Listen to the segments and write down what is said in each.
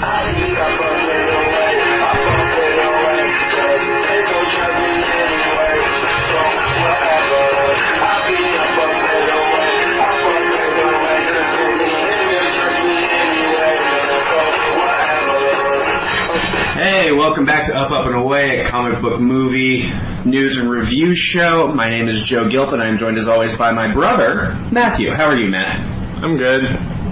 Hey, welcome back to Up, Up, and Away, a comic book movie news and review show. My name is Joe Gilpin. I'm joined as always by my brother, Matthew. How are you, Matt? I'm good.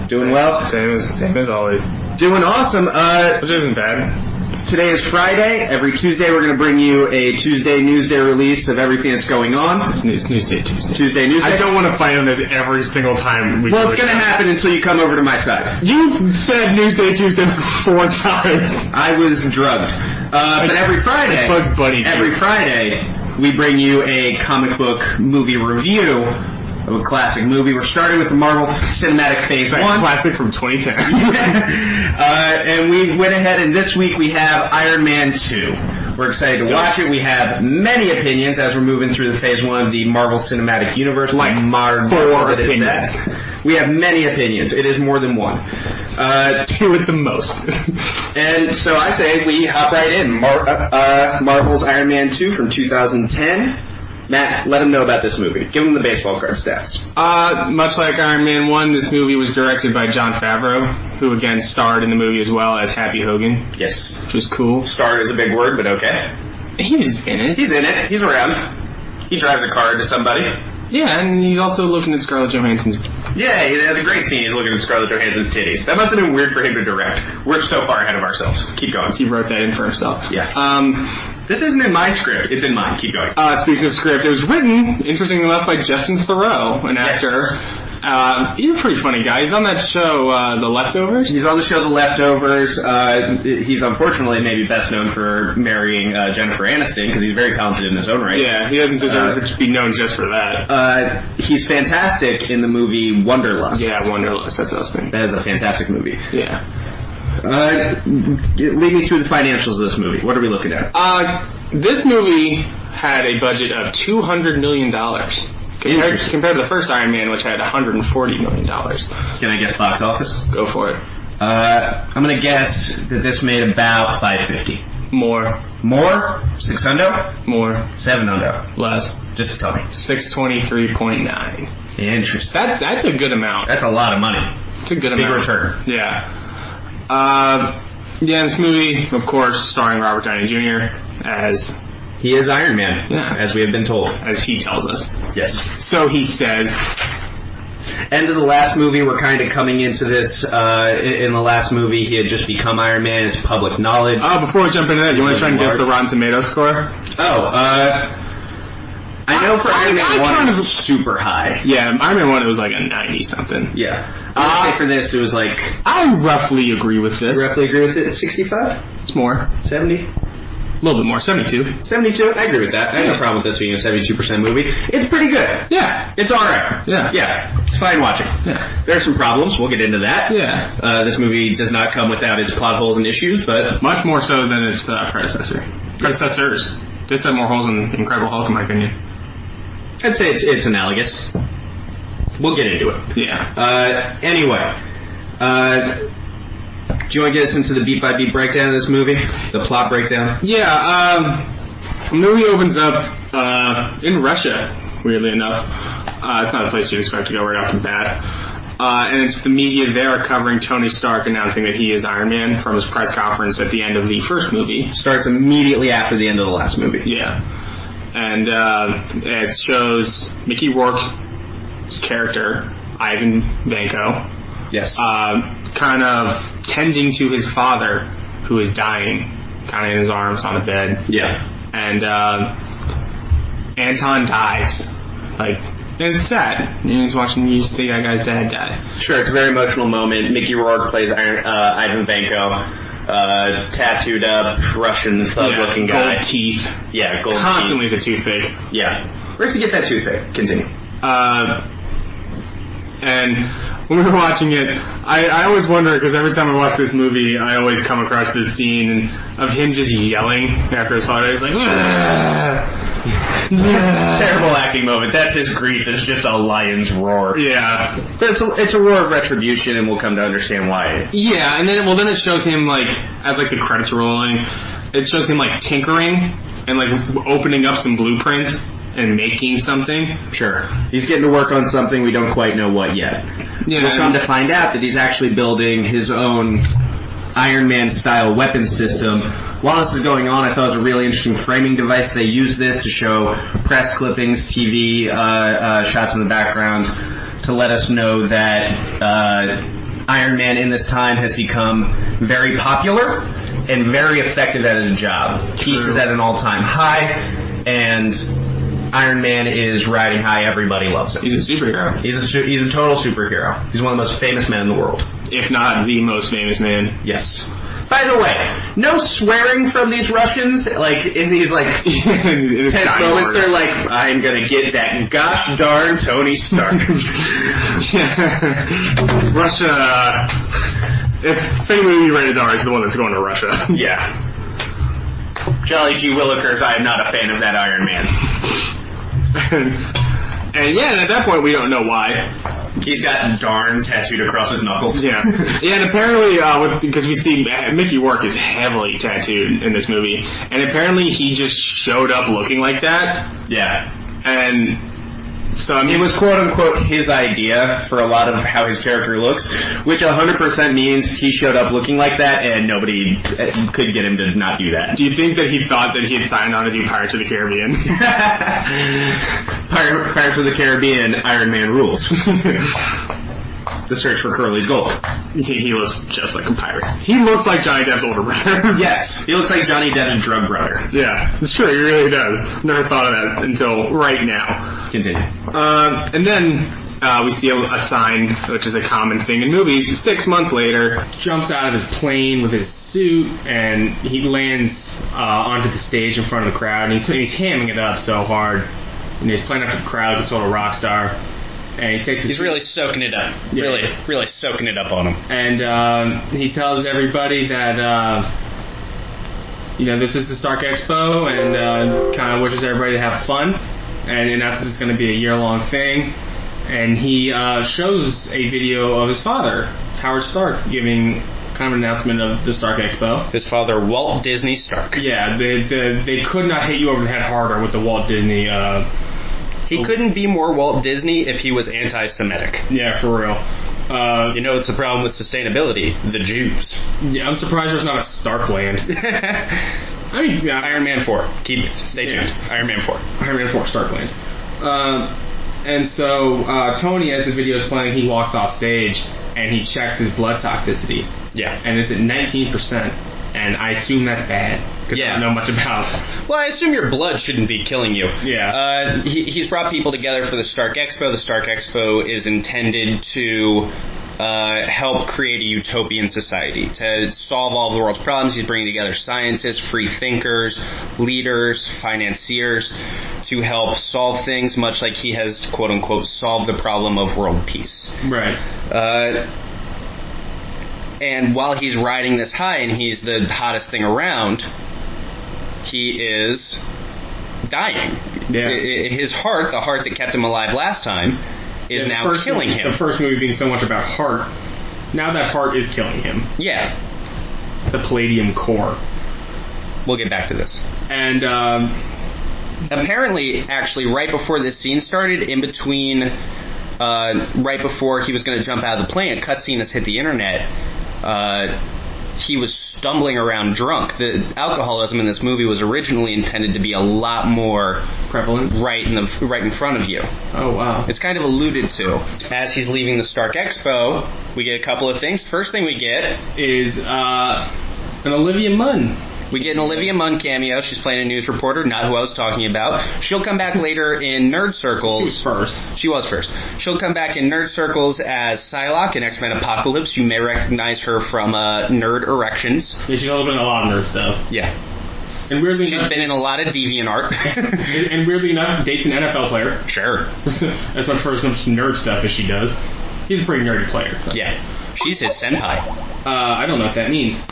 Doing well? Same as always. Doing awesome. Which isn't bad. Today is Friday. Every Tuesday we're going to bring you a Tuesday Newsday release of everything that's going on. It's Newsday Tuesday. Tuesday Newsday. I don't want to fight on this every single time. Well, it's going to happen until you come over to my side. You said Newsday Tuesday 4 times. I was drugged. But every Friday, Bugs Bunny. Every Friday, we bring you a comic book movie review of a classic movie. We're starting with the Marvel Cinematic Phase 1. Classic from 2010. And we went ahead, and this week we have Iron Man 2. We're excited to watch it. We have many opinions as we're moving through the Phase 1 of the Marvel Cinematic Universe. Like 4 opinions. We have many opinions. It is more than one. 2 at the most. And so I say we hop right in. Marvel's Iron Man 2 from 2010. Matt, let them know about this movie. Give them the baseball card stats. Much like Iron Man 1, this movie was directed by Jon Favreau, who again starred in the movie as well as Happy Hogan. Yes. Which was cool. Star is a big word, but okay. He was in it. He's in it. He's around. He drives a car to somebody. Yeah, and he's also looking at Scarlett Johansson's... Yeah, he has a great scene. He's looking at Scarlett Johansson's titties. That must have been weird for him to direct. We're so far ahead of ourselves. Keep going. He wrote that in for himself. Yeah. This isn't in my script. It's in mine. Keep going. Speaking of script, it was written, interestingly enough, by Justin Theroux, an actor. He's a pretty funny guy. He's on that show, The Leftovers. He's on the show The Leftovers. He's unfortunately maybe best known for marrying Jennifer Aniston because he's very talented in his own right. Yeah, he doesn't deserve to be known just for that. He's fantastic in the movie Wanderlust. Yeah, Wanderlust. That's what I was thinking. That is a fantastic movie. Yeah. Lead me through the financials of this movie. What are we looking at? This movie had a budget of $200 million. Compared to the first Iron Man, which had $140 million. Can I guess box office? Go for it. I'm going to guess that this made about $550. More. More? $600? More. $700? Less. Just tell me. $623.9. Interesting. That's a good amount. That's a lot of money. It's a good Big amount. return. Yeah. This movie, of course, starring Robert Downey Jr. as... He is Iron Man, as we have been told. As he tells us. Yes. So he says. End of the last movie, we're kind of coming into this. In the last movie, he had just become Iron Man. It's public knowledge. Before we jump into that, you want to try and guess the Rotten Tomatoes score? I know for Iron Man 1 it was super high. Yeah, Iron Man 1 it was like a 90-something. Yeah. I would say for this, it was like... I roughly agree with this. You roughly agree with it? 65? It's more. 70? A little bit more, 72. 72? I agree with that. I have no problem with this being a 72% movie. It's pretty good. Yeah. It's alright. Yeah. Yeah. It's fine watching. Yeah. There are some problems. We'll get into that. Yeah. This movie does not come without its plot holes and issues, but... Much more so than its predecessors. This had more holes than Incredible Hulk, in my opinion. I'd say it's analogous. We'll get into it. Yeah. Anyway. Do you want to get us into the beat-by-beat breakdown of this movie? The plot breakdown? Yeah, the movie opens up in Russia, weirdly enough. It's not a place you'd expect to go right off the bat. And it's the media there covering Tony Stark announcing that he is Iron Man from his press conference at the end of the first movie. Starts immediately after the end of the last movie. Yeah. And it shows Mickey Rourke's character, Ivan Vanko. Yes. Kind of tending to his father, who is dying, kind of in his arms on a bed. Yeah. And Anton dies. And it's sad. You see that guy's dad die. Sure, it's a very emotional moment. Mickey Rourke plays Ivan Vanko, tattooed up, Russian thug-looking guy. Gold teeth. Yeah, gold Constantly teeth. is a toothpick. Yeah. Where's he get that toothpick? Continue. And when we were watching it, I always wonder, because every time I watch this movie, I always come across this scene of him just yelling after his father. He's like, "Ugh." Terrible acting moment. That's his grief. It's just a lion's roar. Yeah. But it's a roar of retribution, and we'll come to understand why. Yeah, and then it shows him, like, as, like, the credits are rolling, it shows him, like, tinkering and, like, opening up some blueprints and making something. Sure. He's getting to work on something, we don't quite know what yet. Yeah, We'll come to find out that he's actually building his own Iron Man-style weapon system. While this is going on, I thought it was a really interesting framing device. They use this to show press clippings, TV shots in the background to let us know that Iron Man in this time has become very popular and very effective at his job. Peace is at an all-time high, and Iron Man is riding high. Everybody loves him. He's a superhero. He's a total superhero. He's one of the most famous men in the world. If not the most famous man. Yes. By the way, no swearing from these Russians, like, in these, like, tense moments. They're like, I'm gonna get that gosh darn Tony Stark. Russia, if any movie rated R is the one that's going to Russia. Yeah. Jolly G. Willikers, I am not a fan of that Iron Man. And at that point we don't know why. He's got darn tattooed across his knuckles. Yeah, and apparently, because we see Mickey Rourke is heavily tattooed in this movie, and apparently he just showed up looking like that. Yeah. And so, I mean, it was quote-unquote his idea for a lot of how his character looks, which 100% means he showed up looking like that and nobody could get him to not do that. Do you think that he thought that he had signed on to do Pirates of the Caribbean? Pirates of the Caribbean, Iron Man rules. The search for Curly's gold. He looks just like a pirate. He looks like Johnny Depp's older brother. Yes, he looks like Johnny Depp's drug brother. Yeah, it's true, he really does. Never thought of that until right now. Continue. And then we see a sign, which is a common thing in movies. 6 months later, jumps out of his plane with his suit, and he lands onto the stage in front of the crowd, and he's hamming it up so hard. And he's playing up to the crowd, like a total rock star. And he's really soaking it up. Yeah. Really soaking it up on him. And he tells everybody that this is the Stark Expo, and kind of wishes everybody to have fun. And announces it's going to be a year-long thing. And he shows a video of his father, Howard Stark, giving kind of an announcement of the Stark Expo. His father, Walt Disney Stark. Yeah, they could not hit you over the head harder with the Walt Disney. He couldn't be more Walt Disney if he was anti-Semitic. Yeah, for real. It's the problem with sustainability. The Jews. Yeah, I'm surprised there's not a Starkland. I mean, yeah, Iron Man 4. Stay tuned. Iron Man 4. Iron Man 4, Starkland. And so Tony, as the video is playing, he walks off stage and he checks his blood toxicity. Yeah. And it's at 19%. And I assume that's bad. Because I don't know much about it. Well, I assume your blood shouldn't be killing you. Yeah. He's brought people together for the Stark Expo. The Stark Expo is intended to help create a utopian society. To solve all of the world's problems, he's bringing together scientists, free thinkers, leaders, financiers to help solve things, much like he has, quote-unquote, solved the problem of world peace. Right. And while he's riding this high and he's the hottest thing around, he is dying. Yeah. His heart, the heart that kept him alive last time, is now killing him. The first movie being so much about heart, now that heart is killing him. Yeah. The palladium core. We'll get back to this. And apparently, actually, right before this scene started, in between, right before he was going to jump out of the plane, a cutscene has hit the internet. He was stumbling around drunk. The alcoholism in this movie was originally intended to be a lot more prevalent, right in front of you. Oh wow! It's kind of alluded to. As he's leaving the Stark Expo, we get a couple of things. First thing we get is an Olivia Munn. We get an Olivia Munn cameo. She's playing a news reporter, not who I was talking about. She'll come back later in Nerd Circles. She was first. She'll come back in Nerd Circles as Psylocke in X-Men Apocalypse. You may recognize her from Nerd Erections. Yeah, she's also been in a lot of nerd stuff. Yeah. And weirdly she's been in a lot of DeviantArt. and weirdly enough, dates an NFL player. Sure. As much for as much nerd stuff as she does. He's a pretty nerdy player. So. Yeah. She's his senpai. I don't know what that means.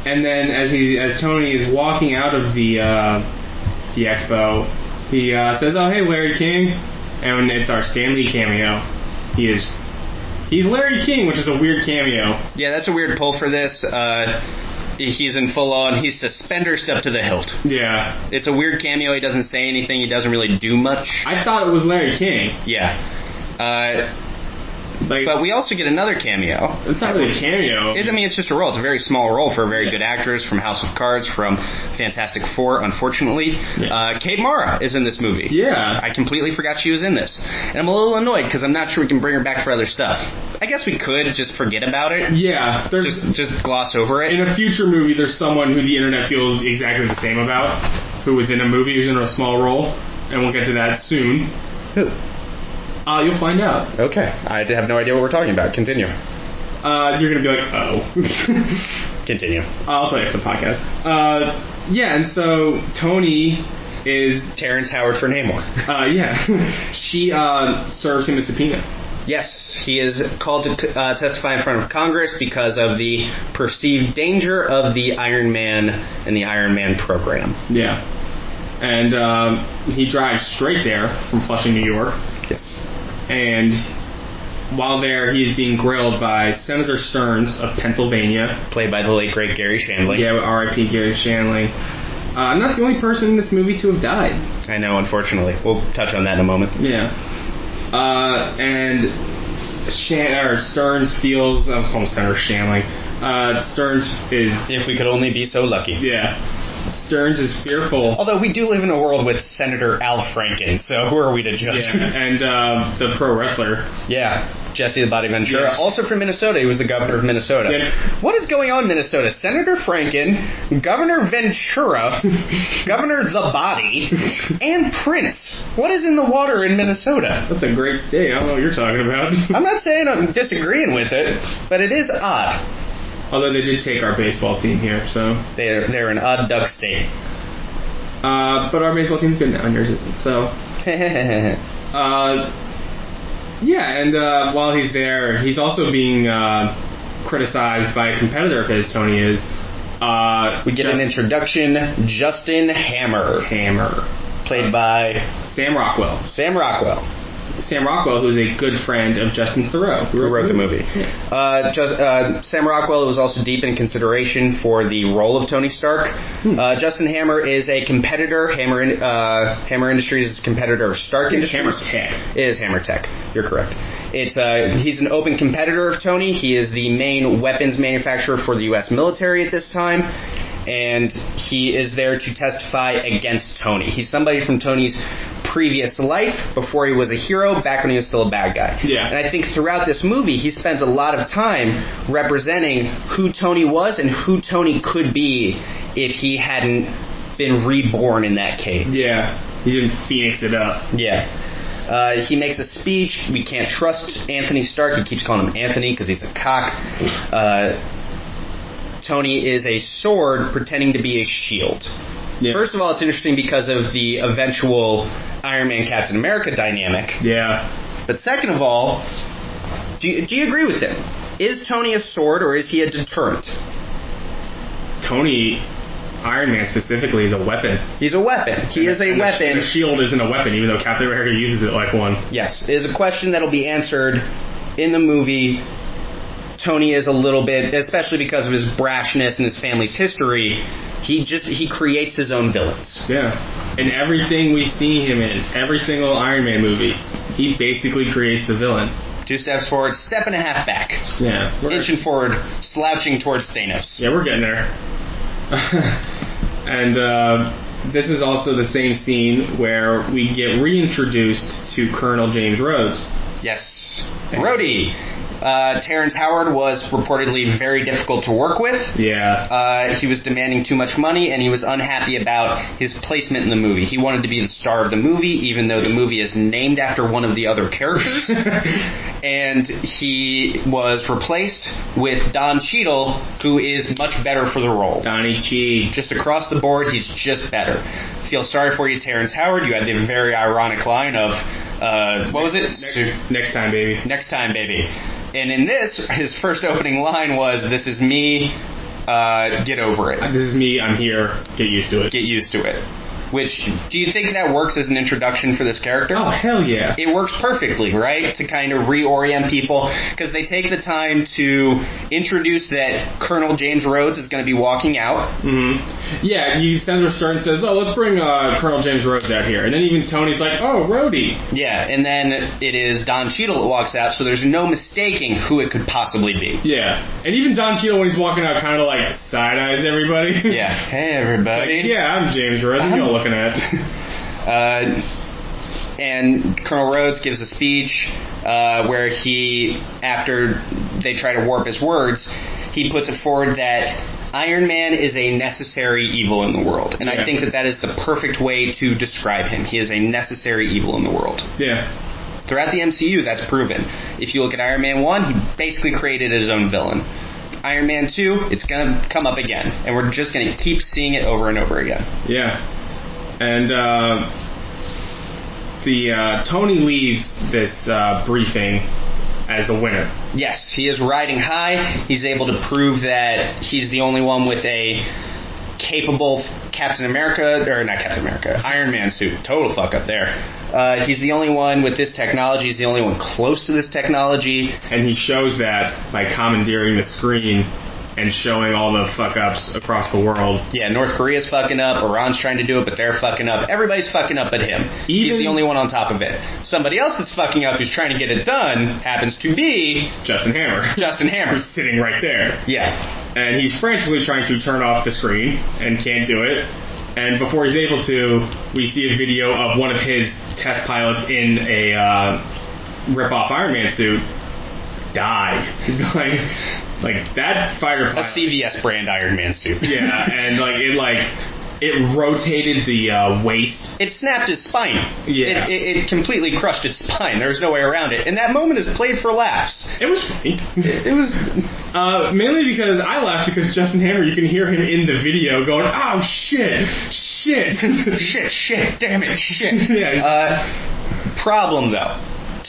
And then as Tony is walking out of the the expo, he says, "Oh, hey, Larry King," and it's our Stan Lee cameo. He's Larry King, which is a weird cameo. Yeah, that's a weird pull for this. He's in full on. He's suspenders up to the hilt. Yeah, it's a weird cameo. He doesn't say anything. He doesn't really do much. I thought it was Larry King. Yeah. But we also get another cameo. It's not really a cameo. It's just a role. It's a very small role for a very good actress from House of Cards, from Fantastic Four, unfortunately. Yeah. Kate Mara is in this movie. Yeah. I completely forgot she was in this. And I'm a little annoyed because I'm not sure we can bring her back for other stuff. I guess we could just forget about it. Yeah. Just gloss over it. In a future movie, there's someone who the internet feels exactly the same about, who was in a movie, who's in a small role, and we'll get to that soon. Who? You'll find out. Okay. I have no idea what we're talking about. Continue. You're going to be like, oh. Continue. I'll tell you after the podcast. Yeah, and so Tony is... Terrence Howard for Namor. Yeah. She serves him a subpoena. Yes, he is called to testify in front of Congress because of the perceived danger of the Iron Man and the Iron Man program. Yeah. And he drives straight there from Flushing, New York. Yes. And while there, he is being grilled by Senator Stearns of Pennsylvania. Played by the late, great Gary Shandling. Yeah, R.I.P. Gary Shandling. Not the only person in this movie to have died. I know, unfortunately. We'll touch on that in a moment. Yeah. And Stearns feels... I was calling Senator Shandling. Stearns is... If we could only be so lucky. Yeah. Stearns is fearful. Although we do live in a world with Senator Al Franken, so who are we to judge? Yeah, and the pro wrestler. Yeah, Jesse the Body Ventura. Yes. Also from Minnesota. He was the governor of Minnesota. Yeah. What is going on in Minnesota? Senator Franken, Governor Ventura, Governor the Body, and Prince. What is in the water in Minnesota? That's a great state. I don't know what you're talking about. I'm not saying I'm disagreeing with it, but it is odd. Although they did take our baseball team here, so... They're an odd duck state. But our baseball team's good now, and yours isn't, so... Yeah, and while he's there, he's also being criticized by a competitor of his, Tony is. We get an introduction, Justin Hammer. Played by... Sam Rockwell. Sam Rockwell, who's a good friend of Justin Theroux, who wrote the movie. Sam Rockwell was also deep in consideration for the role of Tony Stark. Justin Hammer is a competitor. Hammer Industries is a competitor of Stark Industries. Hammer Tech. It is Hammer Tech. You're correct. He's an open competitor of Tony. He is the main weapons manufacturer for the U.S. military at this time. And he is there to testify against Tony. He's somebody from Tony's previous life, before he was a hero, back when he was still a bad guy. Yeah. And I think throughout this movie, he spends a lot of time representing who Tony was and who Tony could be if he hadn't been reborn in that cave. Yeah, he didn't phoenix it up. Yeah. He makes a speech. We can't trust Anthony Stark. He keeps calling him Anthony because he's a cock. Tony is a sword pretending to be a shield. Yeah. First of all, it's interesting because of the eventual Iron Man Captain America dynamic. Yeah. But second of all, do you agree with him? Is Tony a sword or is he a deterrent? Tony, Iron Man specifically, is a weapon. He's a weapon. He is a weapon. The shield isn't a weapon, even though Captain America uses it like one. Yes. It is a question that will be answered in the movie. Tony is a little bit, especially because of his brashness and his family's history, he creates his own villains. Yeah. In everything we see him in, every single Iron Man movie, he basically creates the villain. 2 steps forward, step and a half back. Yeah. Inching forward, slouching towards Thanos. Yeah, we're getting there. And this is also the same scene where we get reintroduced to Colonel James Rhodes. Yes. Rhodey. Terrence Howard was reportedly very difficult to work with. Yeah. He was demanding too much money, and he was unhappy about his placement in the movie. He wanted to be the star of the movie, even though the movie is named after one of the other characters. And he was replaced with Don Cheadle, who is much better for the role. Donnie Cheadle. Just across the board, he's just better. Feel sorry for you, Terrence Howard. You had the very ironic line of, what was it? Next time, baby. Next time, baby. And in this, his first opening line was, "This is me, get over it. This is me, I'm here, get used to it." Get used to it. Which, do you think that works as an introduction for this character? Oh, hell yeah. It works perfectly, right? To kind of reorient people, because they take the time to introduce that Colonel James Rhodes is going to be walking out. Mm-hmm. Yeah, Senator Stern says, oh, let's bring Colonel James Rhodes out here. And then even Tony's like, oh, Rhodey. Yeah, and then it is Don Cheadle that walks out, so there's no mistaking who it could possibly be. Yeah, and even Don Cheadle, when he's walking out, kind of like side-eyes everybody. Yeah, hey, everybody. Like, yeah, I'm James Rhodes. What are you looking at? And Colonel Rhodes gives a speech where he, after they try to warp his words, he puts it forward that Iron Man is a necessary evil in the world. And I think that is the perfect way to describe him. He is a necessary evil in the world. Yeah. Throughout the MCU, that's proven. If you look at Iron Man 1, he basically created his own villain. Iron Man 2, it's going to come up again. And we're just going to keep seeing it over and over again. Yeah. And Tony leaves this briefing as a winner. Yes, he is riding high. He's able to prove that he's the only one with a capable Iron Man suit. Total fuck up there. He's the only one with this technology. He's the only one close to this technology. And he shows that by commandeering the screen and showing all the fuck-ups across the world. Yeah, North Korea's fucking up, Iran's trying to do it, but they're fucking up. Everybody's fucking up but him. He's the only one on top of it. Somebody else that's fucking up who's trying to get it done happens to be... Justin Hammer. Who's sitting right there. Yeah. And he's frantically trying to turn off the screen and can't do it. And before he's able to, we see a video of one of his test pilots in a rip-off Iron Man suit die. Like that fighter pilot. A CVS brand Iron Man suit. Yeah, and it rotated the waist. It snapped his spine. Yeah. It completely crushed his spine. There was no way around it. And that moment is played for laughs. It was funny. It was... mainly because I laughed because Justin Hammer, you can hear him in the video going, oh, shit. shit, damn it, shit. Yeah. Problem, though.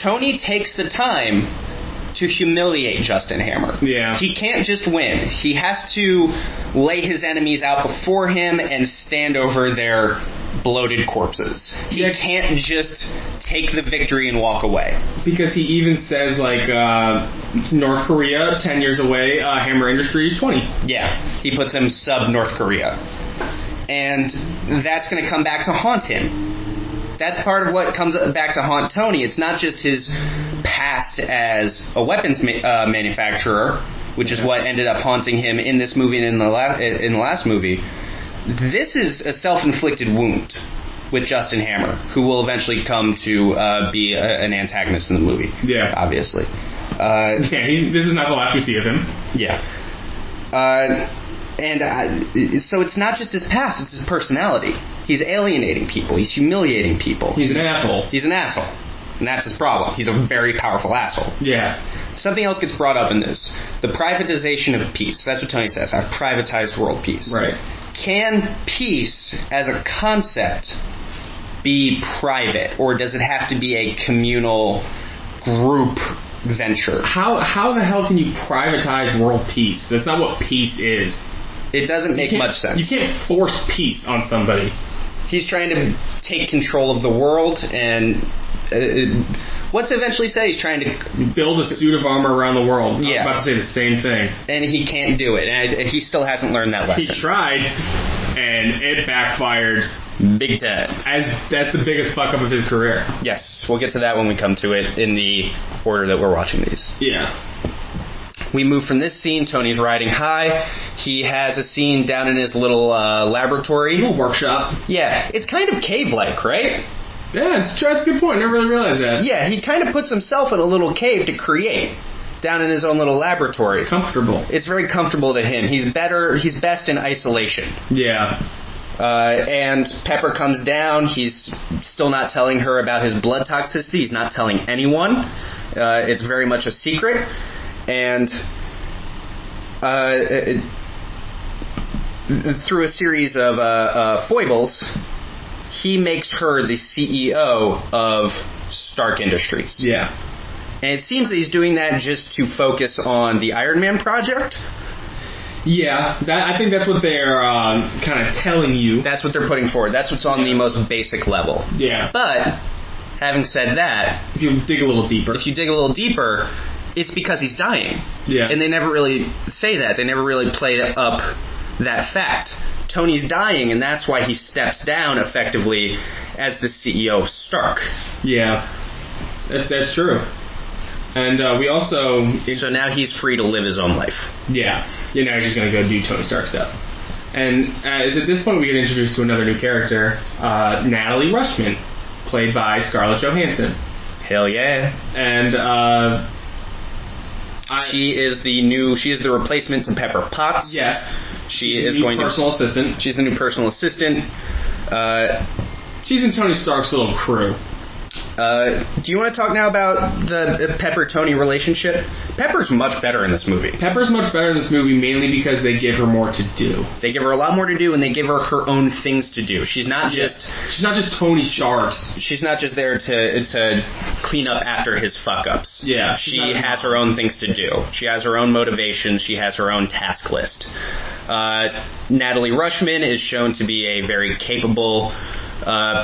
Tony takes the time to humiliate Justin Hammer. Yeah. He can't just win. He has to lay his enemies out before him and stand over their bloated corpses. He can't just take the victory and walk away. Because he even says, North Korea, 10 years away, Hammer Industries, 20. Yeah. He puts him sub-North Korea. And that's going to come back to haunt him. That's part of what comes back to haunt Tony. It's not just his past as a weapons manufacturer, which is what ended up haunting him in this movie and in the last movie. This is a self-inflicted wound with Justin Hammer, who will eventually come to be an antagonist in the movie. Yeah. Obviously. This is not the last we see of him. Yeah. So it's not just his past, it's his personality. He's alienating people. He's humiliating people. He's an asshole. And that's his problem. He's a very powerful asshole. Yeah. Something else gets brought up in this. The privatization of peace. That's what Tony says. I've privatized world peace. Right. Can peace as a concept be private? Or does it have to be a communal group venture? How the hell can you privatize world peace? That's not what peace is. It doesn't make much sense. You can't force peace on somebody. He's trying to take control of the world, and what's it eventually say? He's trying to build a suit of armor around the world. Yeah. I was about to say the same thing. And he can't do it, and he still hasn't learned that lesson. He tried, and it backfired. Big time. That's the biggest fuck up of his career. Yes, we'll get to that when we come to it in the order that we're watching these. Yeah. We move from this scene. Tony's riding high. He has a scene down in his little laboratory. Little workshop. Yeah, it's kind of cave-like, right? Yeah, that's a good point. I never really realized that. Yeah, he kind of puts himself in a little cave to create down in his own little laboratory. Comfortable. It's very comfortable to him. He's best in isolation. Yeah. And Pepper comes down. He's still not telling her about his blood toxicity. He's not telling anyone. It's very much a secret. And through a series of foibles, he makes her the CEO of Stark Industries. Yeah. And it seems that he's doing that just to focus on the Iron Man project. Yeah, I think that's what they're kind of telling you. That's what they're putting forward. That's what's on the most basic level. Yeah. But, having said that, If you dig a little deeper. It's because he's dying. Yeah. And they never really say that. They never really played up that fact. Tony's dying, and that's why he steps down effectively as the CEO of Stark. Yeah. That's true. And we also... So now he's free to live his own life. Yeah. Now he's just going to go do Tony Stark stuff. And at this point we get introduced to another new character, Natalie Rushman, played by Scarlett Johansson. Hell yeah. And she is the replacement to Pepper Potts. Yes. She's the new personal assistant. She's the new personal assistant. She's in Tony Stark's little crew. Do you want to talk now about the Pepper-Tony relationship? Pepper's much better in this movie. Pepper's much better in this movie mainly because they give her more to do. They give her a lot more to do, and they give her her own things to do. She's not just Tony Sharks. She's not just there to clean up after his fuck-ups. Yeah. She has her own things to do. She has her own motivations. She has her own task list. Natalie Rushman is shown to be a very capable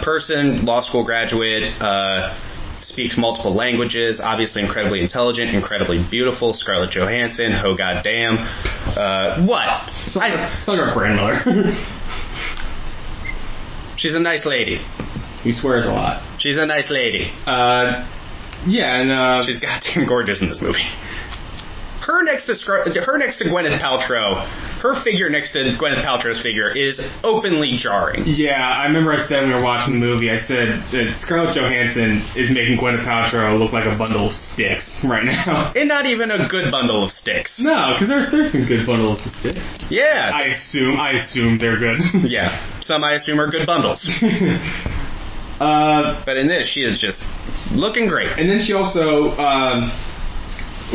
person, law school graduate, speaks multiple languages, obviously incredibly intelligent, incredibly beautiful. Scarlett Johansson, oh goddamn. What? It's like our grandmother. She's a nice lady. He swears a lot. She's a nice lady. Yeah, and she's goddamn gorgeous in this movie. Her next to Gwyneth Paltrow, her figure next to Gwyneth Paltrow's figure is openly jarring. Yeah, I remember I said when we were watching the movie, I said that Scarlett Johansson is making Gwyneth Paltrow look like a bundle of sticks right now. And not even a good bundle of sticks. No, because there's some good bundles of sticks. Yeah. I assume they're good. Yeah, some I assume are good bundles. But in this, she is just looking great. And then she also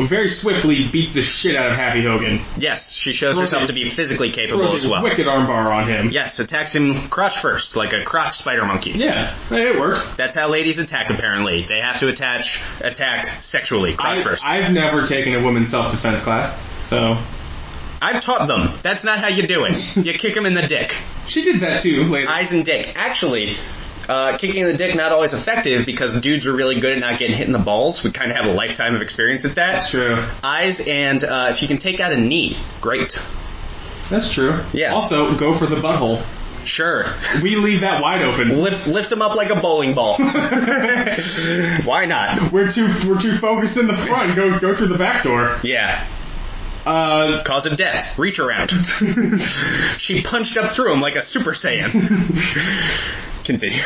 very swiftly beats the shit out of Happy Hogan. Yes, she shows herself to be physically capable as well. Wicked armbar on him. Yes, attacks him crotch first, like a crotch spider monkey. Yeah, it works. That's how ladies attack, apparently. They have to attack sexually, crotch first. I've never taken a women's self-defense class, so... I've taught them. That's not how you do it. You kick them in the dick. She did that too, later. Eyes and dick. Actually... kicking in the dick not always effective because dudes are really good at not getting hit in the balls. We kind of have a lifetime of experience at that. That's true. Eyes and if you can take out a knee, great. That's true. Yeah. Also, go for the butthole. Sure. We leave that wide open. Lift them up like a bowling ball. Why not? We're too focused in the front. Go through the back door. Yeah. Cause of death. Reach around. She punched up through him like a Super Saiyan. Continue.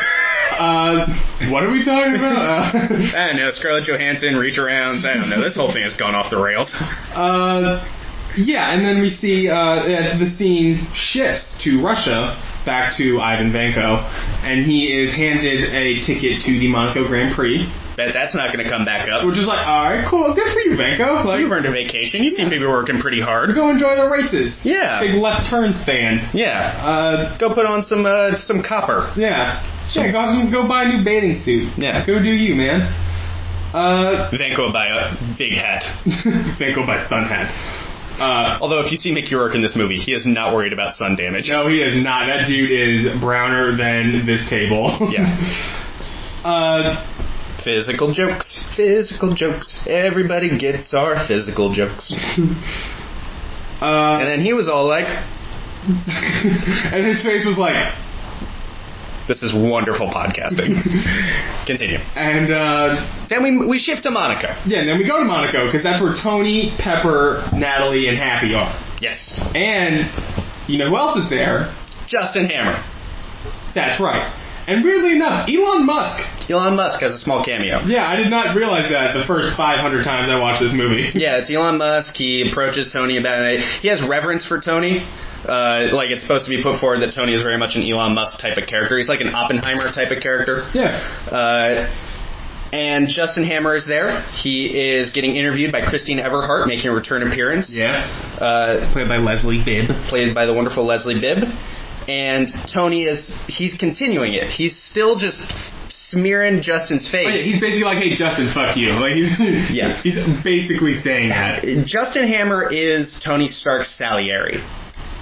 What are we talking about? I don't know. Scarlett Johansson, reach arounds. I don't know. This whole thing has gone off the rails. Yeah, and then we see the scene shifts to Russia, back to Ivan Vanko, and he is handed a ticket to the Monaco Grand Prix. That's not going to come back up. We're just like, alright, cool, good for you, Vanko. Like, you've earned a vacation. You seem to be working pretty hard. Go enjoy the races. Yeah. Big left turns fan. Yeah. Go put on some copper. Yeah. Go buy a new bathing suit. Yeah. Go do you, man. Vanko buy a big hat. Vanko buy sun hat. Although if you see Mickey Rourke in this movie, he is not worried about sun damage. No, he is not. That dude is browner than this table. Yeah. Physical jokes. Physical jokes. Everybody gets our physical jokes. And then he was all like... and his face was like... This is wonderful podcasting. Continue. And then we shift to Monaco. Yeah, and then we go to Monaco, because that's where Tony, Pepper, Natalie, and Happy are. Yes. And you know who else is there? Justin Hammer. That's right. And weirdly enough, Elon Musk. Elon Musk has a small cameo. Yeah, I did not realize that the first 500 times I watched this movie. Yeah, it's Elon Musk. He approaches Tony about it. He has reverence for Tony. Like, it's supposed to be put forward that Tony is very much an Elon Musk type of character. He's like an Oppenheimer type of character. Yeah. And Justin Hammer is there. He is getting interviewed by Christine Everhart, making a return appearance. Yeah. Played by Leslie Bibb. Played by the wonderful Leslie Bibb. And Tony he's continuing it. He's still just smearing Justin's face. Oh, yeah, he's basically like, hey, Justin, fuck you. Like, he's basically saying that. Justin Hammer is Tony Stark's Salieri.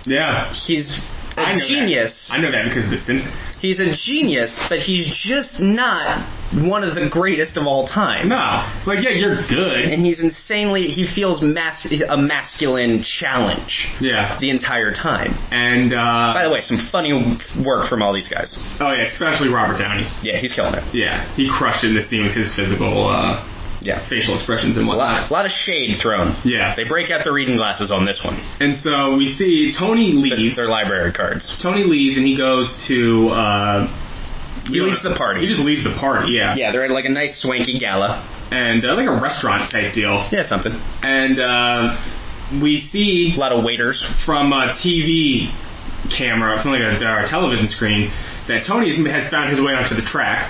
Yeah. He's a genius. I know that because of The Simpsons. He's a genius, but he's just not one of the greatest of all time. No. Like, yeah, you're good. And he feels a masculine challenge. Yeah. The entire time. And, by the way, some funny work from all these guys. Oh, yeah, especially Robert Downey. Yeah, he's killing it. Yeah, he crushed it in this scene with his physical, facial expressions and whatnot. A lot of shade thrown. Yeah. They break out their reading glasses on this one. And so we see Tony leaves. Their library cards. Tony leaves and he goes to, he leaves the party. He just leaves the party, yeah. Yeah, they're at like a nice swanky gala. And like a restaurant type deal. Yeah, something. And we see a lot of waiters from a TV camera, from like a television screen, that Tony has found his way onto the track.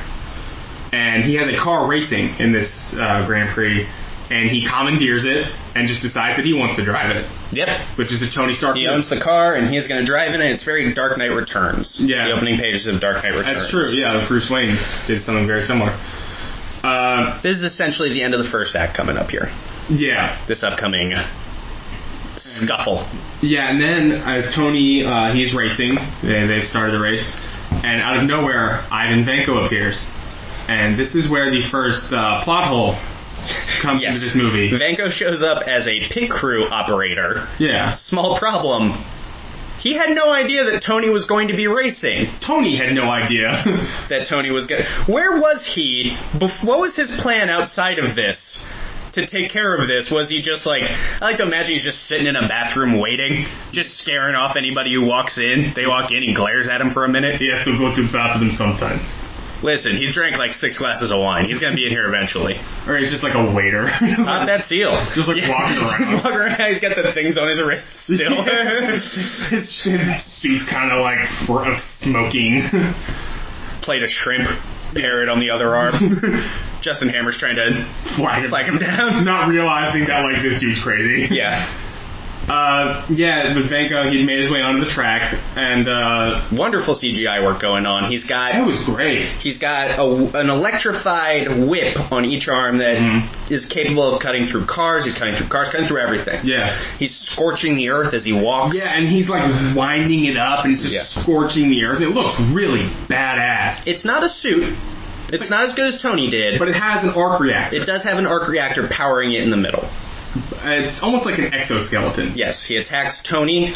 And he has a car racing in this Grand Prix, and he commandeers it and just decides that he wants to drive it. Yep. Which is a Tony Stark. He owns the car, and he's going to drive it, and it's very Dark Knight Returns. Yeah. The opening pages of Dark Knight Returns. That's true, yeah. Bruce Wayne did something very similar. This is essentially the end of the first act coming up here. Yeah. This upcoming scuffle. Yeah, and then as Tony, he's racing, they've started the race, and out of nowhere, Ivan Vanko appears. And this is where the first plot hole comes into this movie. Vanko shows up as a pit crew operator. Yeah. Small problem. He had no idea that Tony was going to be racing. Tony had no idea. that Tony was going. Where was he? What was his plan outside of this? To take care of this? Was he just like, I like to imagine he's just sitting in a bathroom waiting, just scaring off anybody who walks in. They walk in, he glares at him for a minute. He has to go to the bathroom sometime. Listen, he's drank like 6 glasses of wine. He's going to be in here eventually. Or he's just like a waiter. Not that seal. Just like walking around. He's walking around. He's got the things on his wrist still. his suit's kind of like smoking. Plate of shrimp. Parrot on the other arm. Justin Hammer's trying to flag him down. Not realizing that like this dude's crazy. Yeah. With Vanko, he'd made his way onto the track, and wonderful CGI work going on. It was great. He's got an electrified whip on each arm that is capable of cutting through cars. He's cutting through cars, cutting through everything. Yeah. He's scorching the earth as he walks. Yeah, and he's like winding it up, and it's just scorching the earth. It looks really badass. It's not a suit. It's not as good as Tony did. But it has an arc reactor. It does have an arc reactor powering it in the middle. It's almost like an exoskeleton. Yes, he attacks Tony,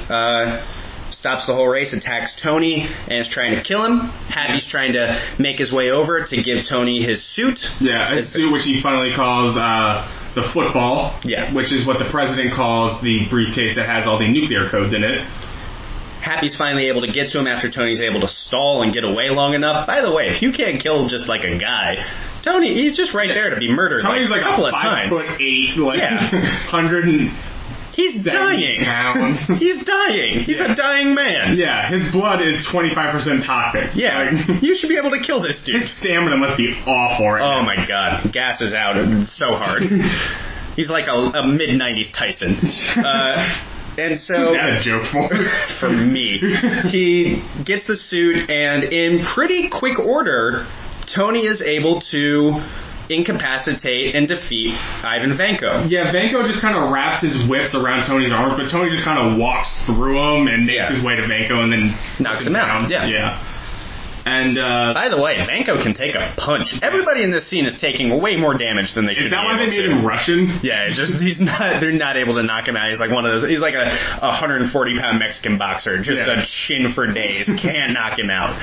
stops the whole race, attacks Tony, and is trying to kill him. Happy's trying to make his way over to give Tony his suit. Yeah, a suit which he finally calls the football. Yeah. Which is what the president calls the briefcase that has all the nuclear codes in it. Happy's finally able to get to him after Tony's able to stall and get away long enough. By the way, if you can't kill just like a guy, Tony, he's just right there to be murdered. Tony's like a couple of 5'8", times. like 100. He's dying. He's dying. He's a dying man. Yeah, his blood is 25% toxic. Yeah, you should be able to kill this dude. His stamina must be awful right now. Oh my god, gas is out so hard. He's like a mid-90s Tyson. And so, is that a joke for me? He gets the suit, and in pretty quick order, Tony is able to incapacitate and defeat Ivan Vanko. Yeah, Vanko just kind of wraps his whips around Tony's arms, but Tony just kind of walks through them and makes his way to Vanko and then knocks him out. Yeah. And by the way, Vanko can take a punch. Everybody in this scene is taking way more damage than they should be able to. Is that why they made him Russian? Yeah, they're not able to knock him out. He's like one of those. He's like a 140-pound Mexican boxer, just a chin for days. Can't knock him out.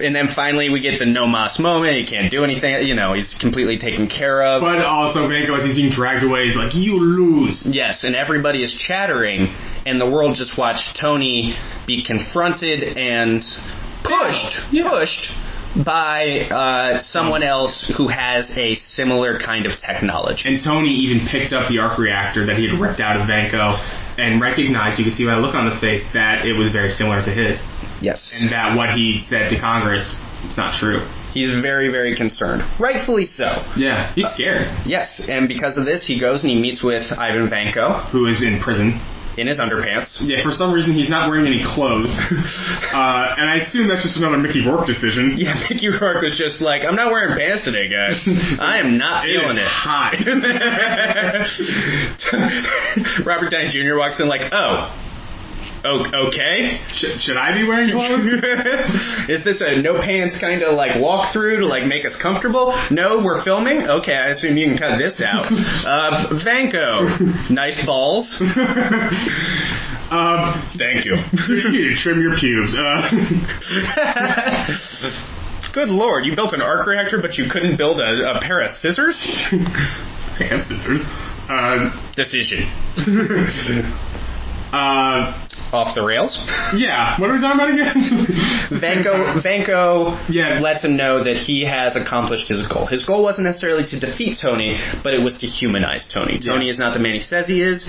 And then finally we get the no mas moment. He can't do anything. You know, he's completely taken care of. But also Vanko, as he's being dragged away, he's like, you lose. Yes, and everybody is chattering, and the world just watched Tony be confronted and pushed by someone else who has a similar kind of technology. And Tony even picked up the arc reactor that he had ripped out of Vanko and recognized, you could see by the look on his face, that it was very similar to his. Yes. And that what he said to Congress, it's not true. He's very, very concerned. Rightfully so. Yeah, he's scared. Yes, and because of this, he goes and he meets with Ivan Vanko. Who is in prison. In his underpants. Yeah, for some reason he's not wearing any clothes. And I assume that's just another Mickey Rourke decision. Yeah, Mickey Rourke was just like, I'm not wearing pants today, guys. I am not feeling it. Hot. Robert Downey Jr. walks in like, okay. Should I be wearing clothes? Is this a no pants kind of like walkthrough to like make us comfortable? No, we're filming? Okay, I assume you can cut this out. Vanko, nice balls. Thank you. You trim your pubes. Good lord, you built an arc reactor, but you couldn't build a pair of scissors? I have scissors. Decision. Off the rails? Yeah. What are we talking about again? Vanko lets him know that he has accomplished his goal. His goal wasn't necessarily to defeat Tony, but it was to humanize Tony. Tony is not the man he says he is.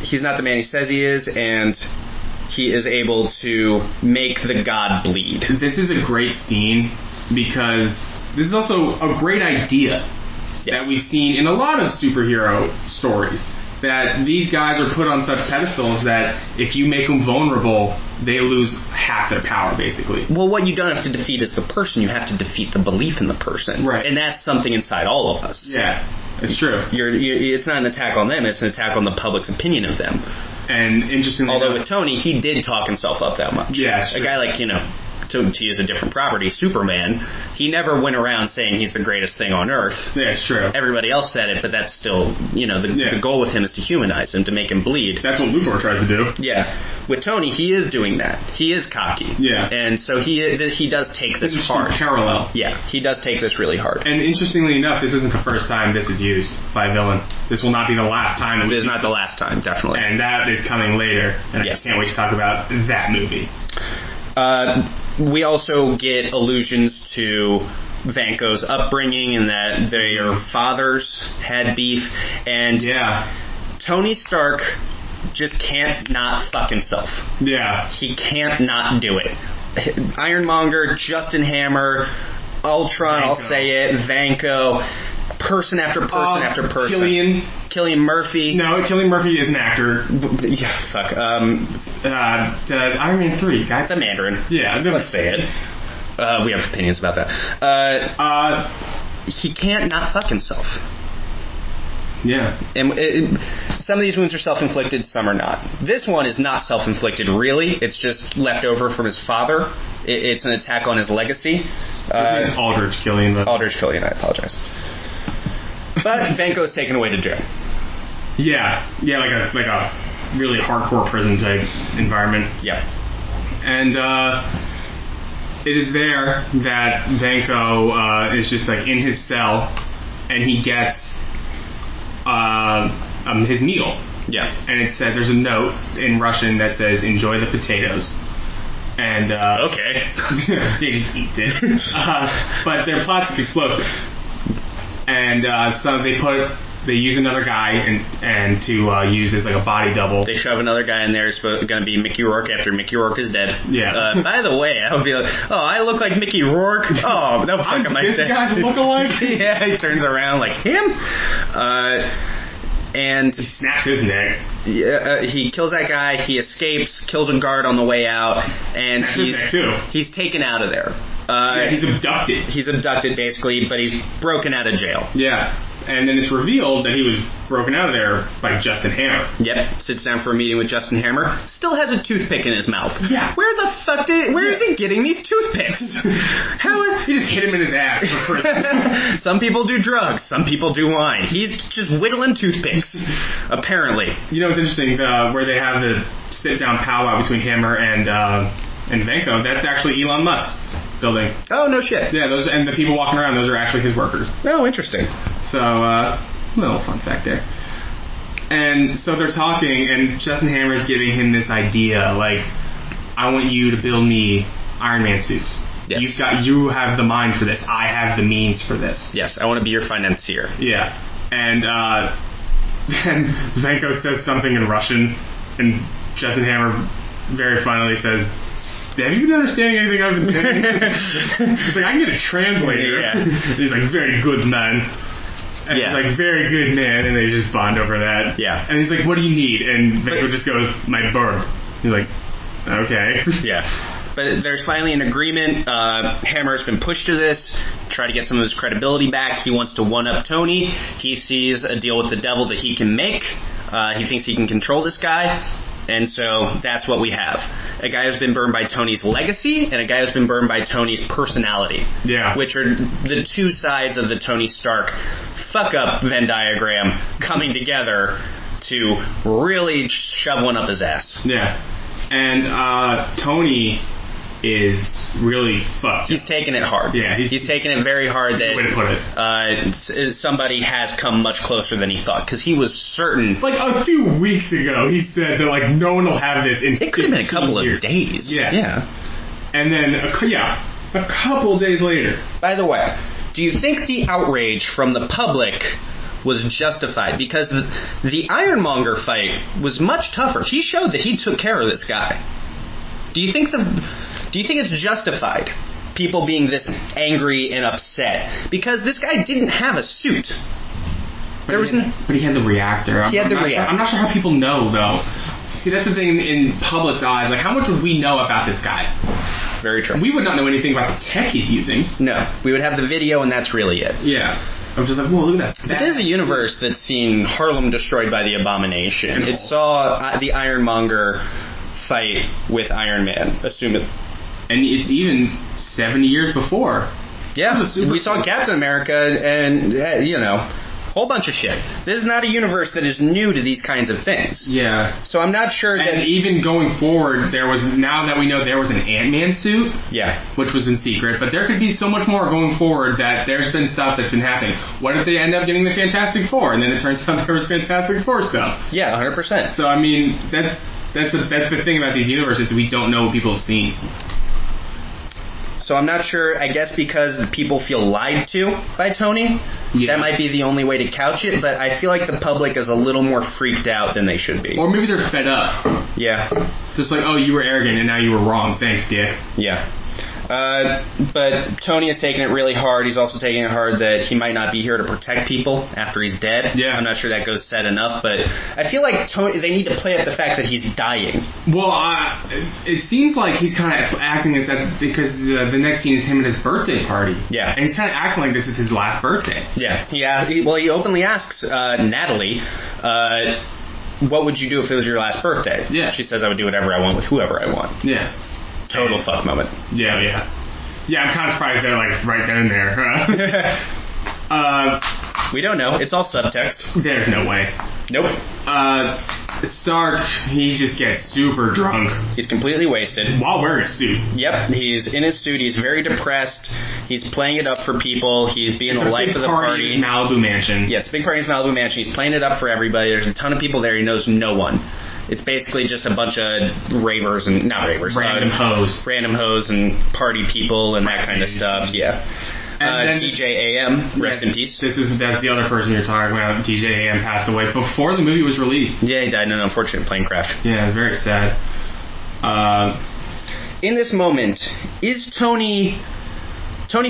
He's not the man he says he is, and he is able to make the god bleed. This is a great scene because this is also a great idea that we've seen in a lot of superhero stories. That these guys are put on such pedestals that if you make them vulnerable, they lose half their power, basically. Well, what you don't have to defeat is the person. You have to defeat the belief in the person. Right. And that's something inside all of us. Yeah, it's true. It's not an attack on them. It's an attack on the public's opinion of them. And interestingly although with Tony, he did talk himself up that much. Yeah, a guy like, to use a different property, Superman, he never went around saying he's the greatest thing on Earth. Yeah, it's true. Everybody else said it, but that's still, the goal with him is to humanize him, to make him bleed. That's what Luthor tries to do. Yeah. With Tony, he is doing that. He is cocky. Yeah. And so he does take this hard. Parallel. Yeah, he does take this really hard. And interestingly enough, this isn't the first time this is used by a villain. This will not be the last time. It is not the last time, definitely. And that is coming later. And I can't wait to talk about that movie. We also get allusions to Vanko's upbringing and that their fathers had beef. And Tony Stark just can't not fuck himself. Yeah. He can't not do it. Ironmonger, Justin Hammer, Ultron, I'll say it, Vanko, person after person after person. Cillian Murphy. No, Cillian Murphy is an actor. Yeah, fuck. The Iron Man 3 guy. The Mandarin. Yeah, let's say it. We have opinions about that. He can't not fuck himself. Yeah. And some of these wounds are self-inflicted, some are not. This one is not self-inflicted, really. It's just left over from his father. It's an attack on his legacy. It's Aldrich Killian. Aldrich Killian, I apologize. But Vanko is taken away to jail. Yeah, like a really hardcore prison type environment. Yeah. And it is there that Vanko is just like in his cell, and he gets his meal. Yeah. And it said there's a note in Russian that says "Enjoy the potatoes." And okay. He just eats it. But they're plastic explosives. And so they use another guy and to use as like a body double. They shove another guy in there. It's going to be Mickey Rourke after Mickey Rourke is dead. Yeah. By the way, I would be like, I look like Mickey Rourke. Oh, no fuck am I this guy's look-alike? Yeah, he turns around like him. And he snaps his neck. He kills that guy. He escapes, kills a guard on the way out, and he's taken out of there. He's abducted. He's abducted, basically, but he's broken out of jail. Yeah. And then it's revealed that he was broken out of there by Justin Hammer. Yep. Sits down for a meeting with Justin Hammer. Still has a toothpick in his mouth. Yeah. Where the fuck where is he getting these toothpicks? He just hit him in his ass for free. Some people do drugs. Some people do wine. He's just whittling toothpicks, apparently. You know, it's interesting, where they have the sit-down powwow between Hammer and Vanko, that's actually Elon Musk's building. Oh, no shit. Yeah, and the people walking around, those are actually his workers. Oh, interesting. So, little fun fact there. And so they're talking, and Justin Hammer is giving him this idea, like, I want you to build me Iron Man suits. Yes. You have the mind for this. I have the means for this. Yes, I want to be your financier. Yeah. And then Vanko says something in Russian, and Justin Hammer very finally says, have you been understanding anything I've been saying? It's like, I can get a translator. Yeah. He's like, very good, man. And Yeah. he's like, very good, man. And they just bond over that. Yeah. And he's like, what do you need? And Vanko just goes, my bird. He's like, okay. Yeah. But there's finally an agreement. Hammer has been pushed to this, try to get some of his credibility back. He wants to one-up Tony. He sees a deal with the devil that he can make. He thinks he can control this guy. And so that's what we have. A guy who's been burned by Tony's legacy and a guy who's been burned by Tony's personality. Yeah. Which are the two sides of the Tony Stark fuck-up Venn diagram coming together to really shove one up his ass. Yeah. And Tony is really fucked. He's taking it hard. Yeah, he's taking it very hard. That way to put it. Somebody has come much closer than he thought, because he was certain. Like a few weeks ago, he said that like no one will have this in. It could have been a couple years. of days. Yeah. And then a couple days later. By the way, do you think the outrage from the public was justified? Because the Ironmonger fight was much tougher. He showed that he took care of this guy. Do you think it's justified, people being this angry and upset? Because this guy didn't have a suit. But he had the reactor. He had the reactor. I'm not sure how people know, though. See, that's the thing in public's eyes. Like, how much would we know about this guy? Very true. We would not know anything about the tech he's using. No. We would have the video, and that's really it. Yeah. I'm just like, whoa, look at that. But there's a universe that's seen Harlem destroyed by the Abomination. It saw the Ironmonger fight with Iron Man, assume it. And it's even 70 years before. Yeah, we saw Captain America and, whole bunch of shit. This is not a universe that is new to these kinds of things. Yeah. So I'm not sure that... And even going forward, now that we know there was an Ant-Man suit, yeah, which was in secret, but there could be so much more going forward that there's been stuff that's been happening. What if they end up getting the Fantastic Four, and then it turns out there was Fantastic Four stuff? Yeah, 100%. So, I mean, that's the thing about these universes, we don't know what people have seen. So I'm not sure, I guess because people feel lied to by Tony, that might be the only way to couch it, but I feel like the public is a little more freaked out than they should be. Or maybe they're fed up. Yeah. Just like, oh, you were arrogant and now you were wrong. Thanks, dick. Yeah. But Tony is taking it really hard. He's also taking it hard that he might not be here to protect people after he's dead. Yeah. I'm not sure that goes said enough, but I feel like they need to play up the fact that he's dying. Well, it seems like he's kind of acting as that because the next scene is him at his birthday party. Yeah. And he's kind of acting like this is his last birthday. Yeah. He openly asks Natalie, what would you do if it was your last birthday? Yeah. She says, I would do whatever I want with whoever I want. Yeah. Total fuck moment. Yeah. Yeah, I'm kind of surprised they're like right then and there. We don't know. It's all subtext. There's no way. Nope. Stark, he just gets super drunk. He's completely wasted. While wearing a suit. Yep, he's in his suit. He's very depressed. He's playing it up for people. He's being the life of the party. In Malibu Mansion. Yeah, it's a big party in his Malibu Mansion. He's playing it up for everybody. There's a ton of people there. He knows no one. It's basically just a bunch of ravers and not ravers, random hoes and party people and that kind of stuff. Yeah. And DJ AM, rest in peace. That's the other person you're talking about. DJ AM passed away before the movie was released. Yeah, he died in an unfortunate plane crash. Yeah, it was very sad. In this moment, is Tony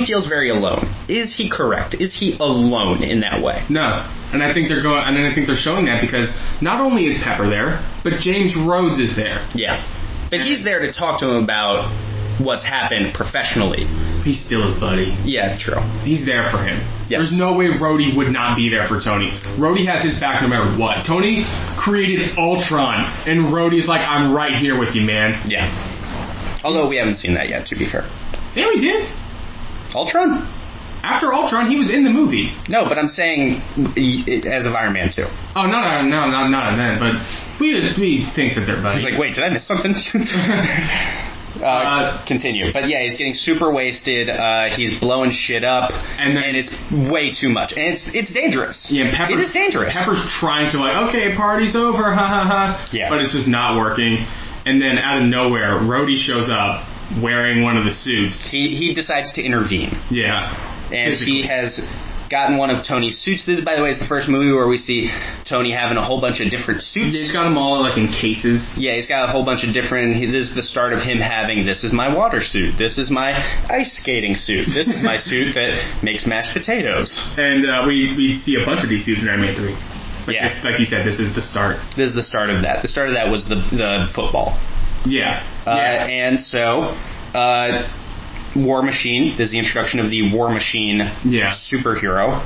feels very alone. Is he correct? Is he alone in that way? No. And I think they're showing that because not only is Pepper there, but James Rhodes is there. Yeah. But he's there to talk to him about what's happened professionally. He's still his buddy. Yeah, true. He's there for him. Yes. There's no way Rhodey would not be there for Tony. Rhodey has his back no matter what. Tony created Ultron, and Rhodey's like, I'm right here with you, man. Yeah. Although we haven't seen that yet, to be fair. Yeah, we did. Ultron? After Ultron, he was in the movie. No, but I'm saying as of Iron Man 2. Oh, no, not then, but we think that they're buddies. He's like, wait, did I miss something? Continue. But yeah, he's getting super wasted. He's blowing shit up, and it's way too much. And it's dangerous. Yeah, it is dangerous. Pepper's trying to okay, party's over, ha ha ha. Yeah. But it's just not working. And then out of nowhere, Rhodey shows up wearing one of the suits. He decides to intervene. Yeah. And he has gotten one of Tony's suits. This, by the way, is the first movie where we see Tony having a whole bunch of different suits. He's got them all like in cases. Yeah, he's got a whole bunch of different... This is the start of him having, this is my water suit, this is my ice skating suit, this is my suit that makes mashed potatoes. And we see a bunch of these suits in Iron Man 3. Like you said, this is the start. This is the start of that. The start of that was the football. Yeah. And so, War Machine, this is the introduction of the War Machine superhero,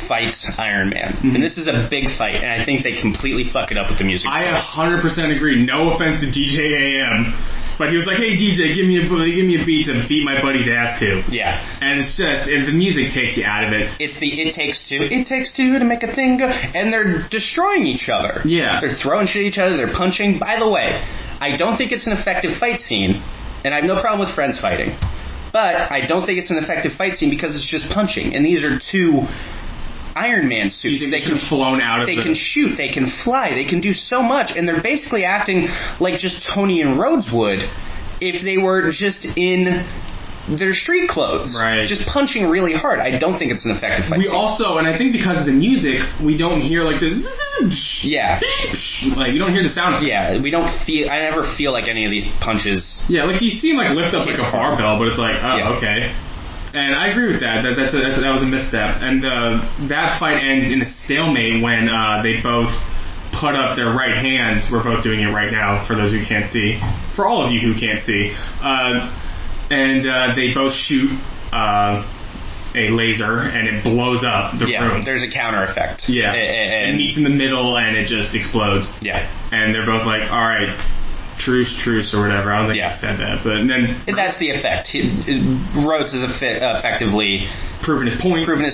fights Iron Man. Mm-hmm. And this is a big fight, and I think they completely fuck it up with the music. I 100% agree. No offense to DJ AM, but he was like, "Hey DJ, give me a beat to beat my buddy's ass to." Yeah. And it's just, the music takes you out of it. It's the It Takes Two to make a thing go, and they're destroying each other. Yeah. They're throwing shit at each other, they're punching. By the way, I don't think it's an effective fight scene, and I have no problem with friends fighting. But I don't think it's an effective fight scene because it's just punching. And these are two Iron Man suits. They can flown out of They can shoot, they can fly, they can do so much, and they're basically acting like just Tony and Rhodes would if they were just in their street clothes. Right. Just punching really hard. I don't think it's an effective fight scene. Also, and I think because of the music, we don't hear like this. Yeah. Like, you don't hear the sound. Yeah, we don't feel, I never feel like any of these punches. Yeah, like you see him like lift up like a barbell, but it's like, okay. And I agree with that. That was a misstep. And that fight ends in a stalemate when they both put up their right hands. We're both doing it right now for those who can't see. For all of you who can't see. And they both shoot a laser, and it blows up the room. There's a counter effect. Yeah. It meets in the middle, and it just explodes. Yeah. And they're both like, all right, truce, or whatever. I don't think he said that. But then that's the effect. Rhodes has effectively proven his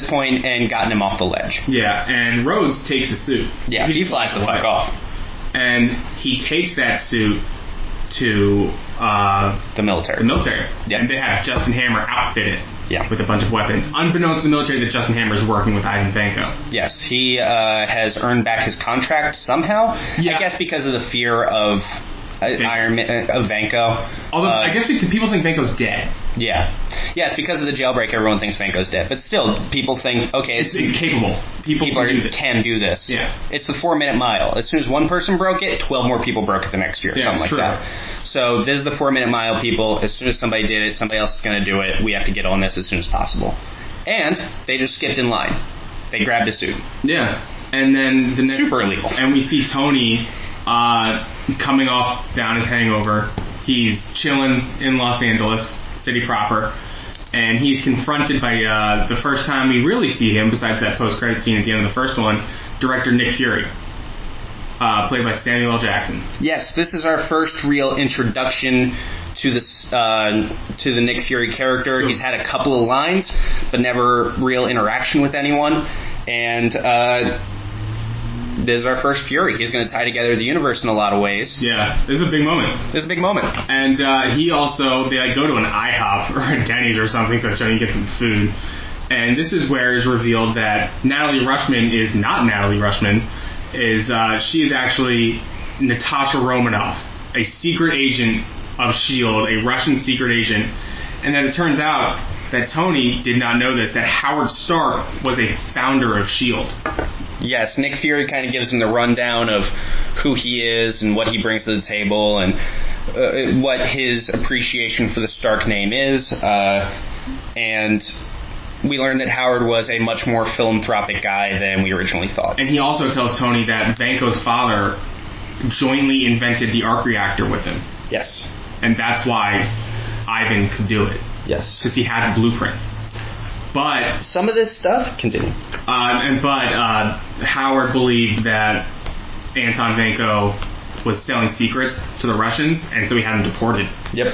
point and gotten him off the ledge. Yeah, and Rhodes takes the suit. Yeah, he flies the fuck off. And he takes that suit to the military. Yeah. And they have Justin Hammer outfit it. Yeah. With a bunch of weapons. Unbeknownst to the military that Justin Hammer is working with Ivan Vanko. Yes, he has earned back his contract somehow. Yeah. I guess because of the fear of Iron Man, of Vanko. Although I guess people think Vanko's dead. Yeah. Yes, because of the jailbreak, everyone thinks Vanko's dead. But still, people think, okay, it's incapable. People can do this. Yeah. It's the 4-minute mile. As soon as one person broke it, 12 more people broke it the next year. Something like that. So this is the 4-minute mile, people. As soon as somebody did it, somebody else is going to do it. We have to get on this as soon as possible. And they just skipped in line. They grabbed a suit. Yeah. And then the next... Super illegal. And we see Tony coming off down his hangover. He's chilling in Los Angeles city proper, and he's confronted by the first time we really see him, besides that post-credit scene at the end of the first one, director Nick Fury, played by Samuel L. Jackson. Yes, this is our first real introduction to the Nick Fury character. He's had a couple of lines, but never real interaction with anyone, and this is our first Fury. He's going to tie together the universe in a lot of ways. Yeah, this is a big moment. And they go to an IHOP or a Denny's or something so Tony can get some food. And this is where it's revealed that Natalie Rushman is not Natalie Rushman. She is actually Natasha Romanoff, a secret agent of S.H.I.E.L.D., a Russian secret agent. And then it turns out that Tony did not know this, that Howard Stark was a founder of S.H.I.E.L.D. Yes, Nick Fury kind of gives him the rundown of who he is and what he brings to the table and what his appreciation for the Stark name is. And we learn that Howard was a much more philanthropic guy than we originally thought. And he also tells Tony that Vanko's father jointly invented the arc reactor with him. Yes. And that's why Ivan could do it. Yes. Because he had the blueprints. But some of this stuff, continue. But Howard believed that Anton Vanko was selling secrets to the Russians, and so he had him deported. Yep.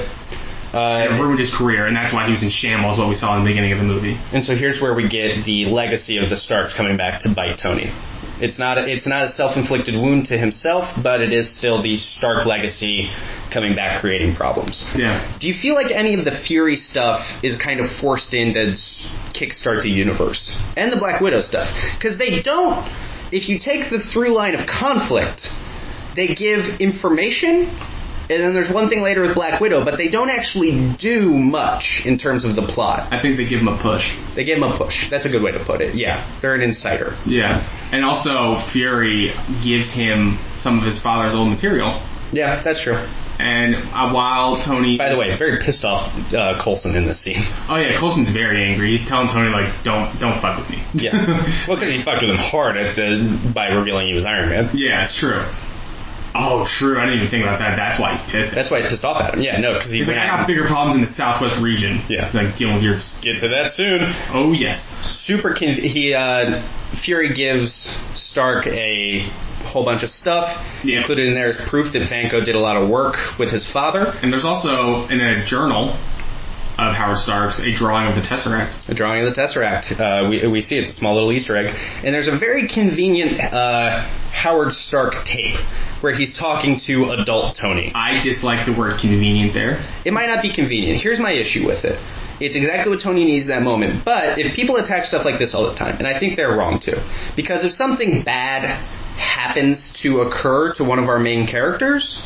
It ruined his career, and that's why he was in shambles, what we saw in the beginning of the movie. And so here's where we get the legacy of the Starks coming back to bite Tony. It's not a self-inflicted wound to himself, but it is still the Stark legacy coming back creating problems. Yeah. Do you feel like any of the Fury stuff is kind of forced in to kickstart the universe? And the Black Widow stuff? Because they don't... If you take the through line of conflict, they give information, And then there's one thing later with Black Widow, but they don't actually do much in terms of the plot. I think they give him a push. They give him a push. That's a good way to put it. Yeah, they're an insider. Yeah. And also, Fury gives him some of his father's old material. Yeah, that's true. And while Tony... By the way, very pissed off Coulson in this scene. Oh yeah, Coulson's very angry. He's telling Tony, like, don't fuck with me. Yeah. Well, because he fucked with him hard by revealing he was Iron Man. Yeah, it's true. Oh, true. I didn't even think about that. That's why he's pissed. That's why he's pissed off at him. Yeah, no, because he's like, I got bigger problems in the Southwest region. Yeah. He's like, dealing with your... Get to that soon. Oh, yes. Fury gives Stark a whole bunch of stuff. Yeah. Included in there is proof that Vanko did a lot of work with his father. And there's also, in a journal of Howard Stark's, a drawing of the Tesseract. A drawing of the Tesseract. We see it's a small little Easter egg. And there's a very convenient Howard Stark tape where he's talking to adult Tony. I dislike the word convenient there. It might not be convenient. Here's my issue with it. It's exactly what Tony needs in that moment. But if people attack stuff like this all the time, and I think they're wrong too, because if something bad happens to occur to one of our main characters,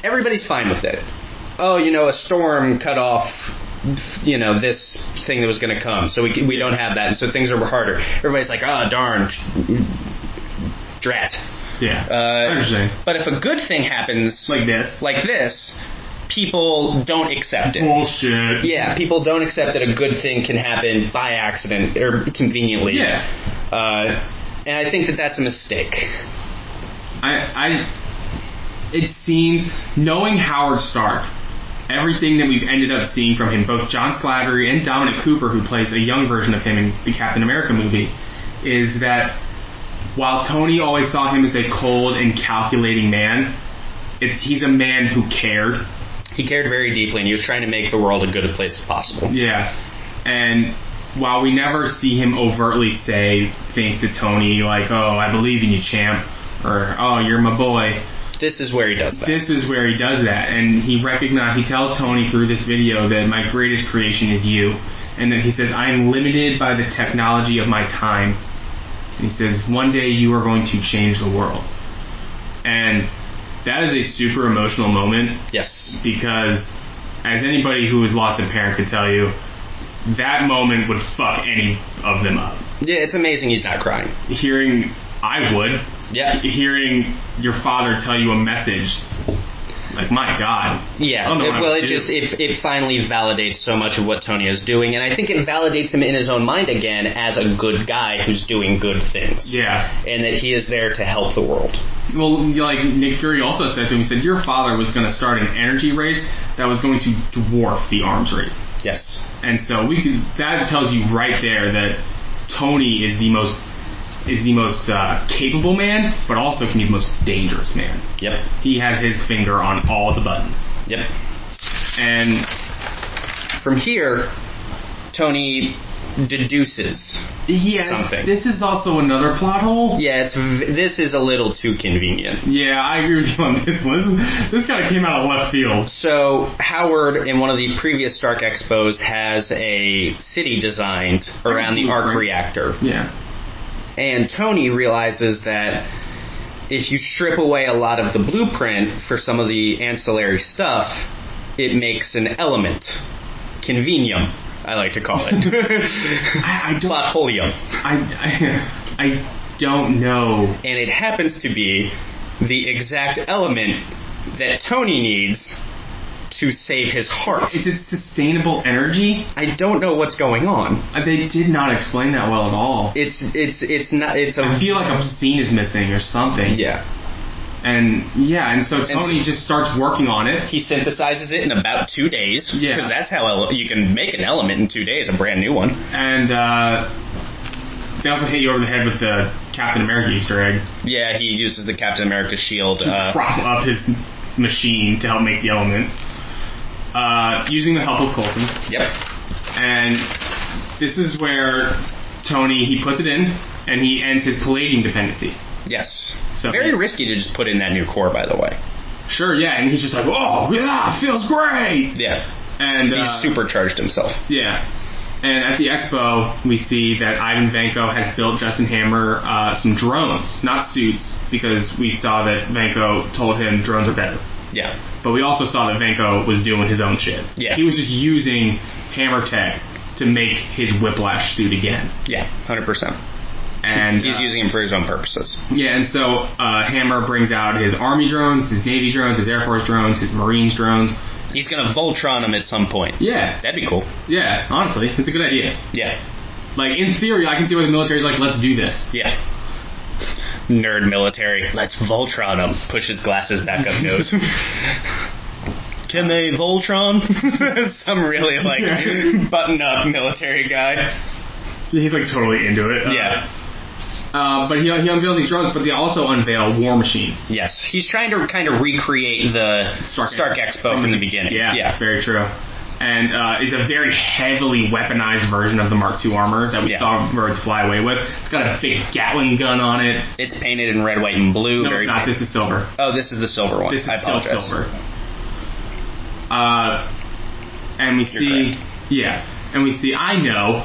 everybody's fine with it. Oh, a storm cut off, this thing that was going to come, so we don't have that, and so things are harder. Everybody's like, darn, drat. Yeah, I understand. But if a good thing happens like this, people don't accept it. Bullshit. Yeah, people don't accept that a good thing can happen by accident or conveniently. Yeah. And I think that that's a mistake. It seems, knowing Howard Stark, everything that we've ended up seeing from him, both John Slattery and Dominic Cooper, who plays a young version of him in the Captain America movie, is that while Tony always saw him as a cold and calculating man, he's a man who cared. He cared very deeply, and he was trying to make the world a good place as possible. Yeah. And while we never see him overtly say things to Tony like, oh, I believe in you, champ, or, oh, you're my boy. This is where he does that. This is where he does that. And he tells Tony through this video that my greatest creation is you. And then he says, I am limited by the technology of my time. And he says, one day you are going to change the world. And that is a super emotional moment. Yes. Because as anybody who has lost a parent could tell you, that moment would fuck any of them up. Yeah, it's amazing he's not crying. I would. Yeah. Hearing your father tell you a message, like, my God. Yeah. It finally validates so much of what Tony is doing, and I think it validates him in his own mind again as a good guy who's doing good things. Yeah. And that he is there to help the world. Well, like Nick Fury also said to him, he said, your father was going to start an energy race that was going to dwarf the arms race. Yes. And so that tells you right there that Tony is the most capable man, but also can be the most dangerous man. Yep. He has his finger on all the buttons. Yep. And from here, Tony deduces something. This is also another plot hole. Yeah, this is a little too convenient. Yeah, I agree with you on this one. This kind of came out of left field. So, Howard, in one of the previous Stark Expos, has a city designed around the arc reactor. Yeah. And Tony realizes that if you strip away a lot of the blueprint for some of the ancillary stuff, it makes an element. Convenium, I like to call it. Plotolium. I don't know. And it happens to be the exact element that Tony needs to save his heart. Is it sustainable energy? I don't know what's going on. They did not explain that well at all. It's not. I feel like a scene is missing or something. Yeah. And so Tony just starts working on it. He synthesizes it in about 2 days. Yeah. Because that's how you can make an element in 2 days, a brand new one. And they also hit you over the head with the Captain America Easter egg. Yeah, he uses the Captain America shield to prop up his machine to help make the element. Using the help of Coulson. Yep. And this is where Tony, he puts it in, and he ends his palladium dependency. Yes. So very risky to just put in that new core, by the way. Sure, yeah, and he's just like, oh, yeah, feels great! Yeah. And he supercharged himself. Yeah. And at the expo, we see that Ivan Vanko has built Justin Hammer some drones, not suits, because we saw that Vanko told him drones are better. Yeah. But we also saw that Vanko was doing his own shit. Yeah. He was just using Hammer tech to make his Whiplash suit again. Yeah, 100%. And he's using him for his own purposes. Yeah, and so Hammer brings out his Army drones, his Navy drones, his Air Force drones, his Marines drones. He's going to Voltron him at some point. Yeah. That'd be cool. Yeah, honestly, it's a good idea. Yeah. Like, in theory, I can see why the military's like, let's do this. Yeah. Nerd military. Let's Voltron him. Push his glasses back up nose. Can they Voltron? Some really, like, button-up military guy. Yeah, he's, like, totally into it. Yeah. But he unveils these drones, but they also unveil War Machines. Yes. He's trying to kind of recreate the Stark Expo from the beginning. Yeah, very true. And is a very heavily weaponized version of the Mark II armor that we saw birds fly away with. It's got a big Gatling gun on it. It's painted in red, white, and blue. No, it's not. This is silver. Oh, this is the silver one. This is I still apologize. silver. And we see... Yeah. And we see I know.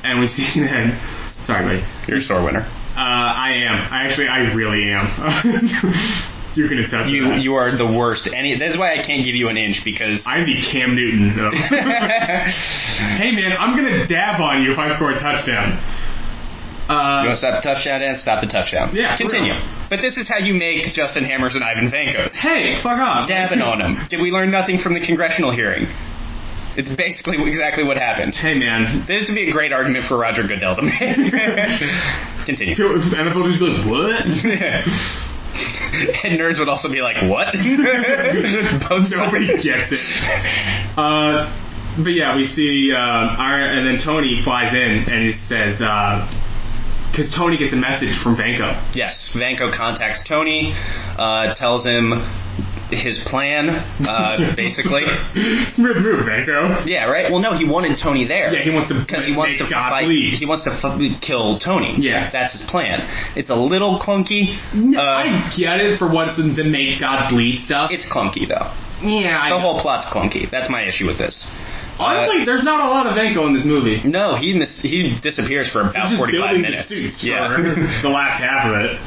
And we see then... Sorry, buddy. You're a sore winner. I am. I really am. You can attest to that. You are the worst. That's why I can't give you an inch, because... I'm the Cam Newton. Hey, man, I'm going to dab on you if I score a touchdown. You want to stop the touchdown and stop the touchdown. Yeah, continue. But this is how you make Justin Hammers and Ivan Vankos. Hey, fuck off. Dabbing on them. Did we learn nothing from the congressional hearing? It's basically exactly what happened. Hey, man. This would be a great argument for Roger Goodell to make. Continue. NFL would just be like, what? And nerds would also be like, what? Nobody gets it. But yeah, we see and then Tony flies in and he says, because Tony gets a message from Vanko. Yes, Vanko contacts Tony, tells him his plan, basically. Smooth move, Vanko. Yeah, right? Well, no, he wanted Tony there. Yeah, he wants to because he wants to fight. He wants to kill Tony. Yeah. That's his plan. It's a little clunky. I get it for what's the make God bleed stuff. It's clunky, though. Yeah, the whole plot's clunky. That's my issue with this. Honestly, there's not a lot of Vanko in this movie. No, he disappears for about 45 minutes. Yeah, the last half of it.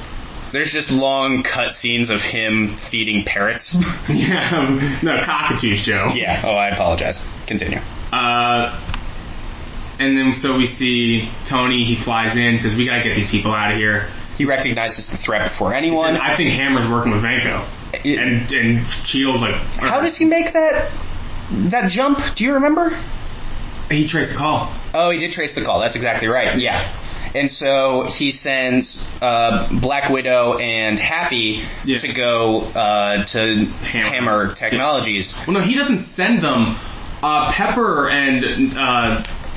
There's just long cut scenes of him feeding parrots. Yeah, no, cockatoos, Joe. Yeah, I apologize. Continue. And then so we see Tony, he flies in, says, we gotta get these people out of here. He recognizes the threat before anyone. And I think Hammer's working with Vanko. And Cheadle's like... How does he make that jump? Do you remember? He traced the call. Oh, he did trace the call. That's exactly right. Yeah. And so he sends Black Widow and Happy to go to Hammer Technologies. Well, no, he doesn't send them. Pepper and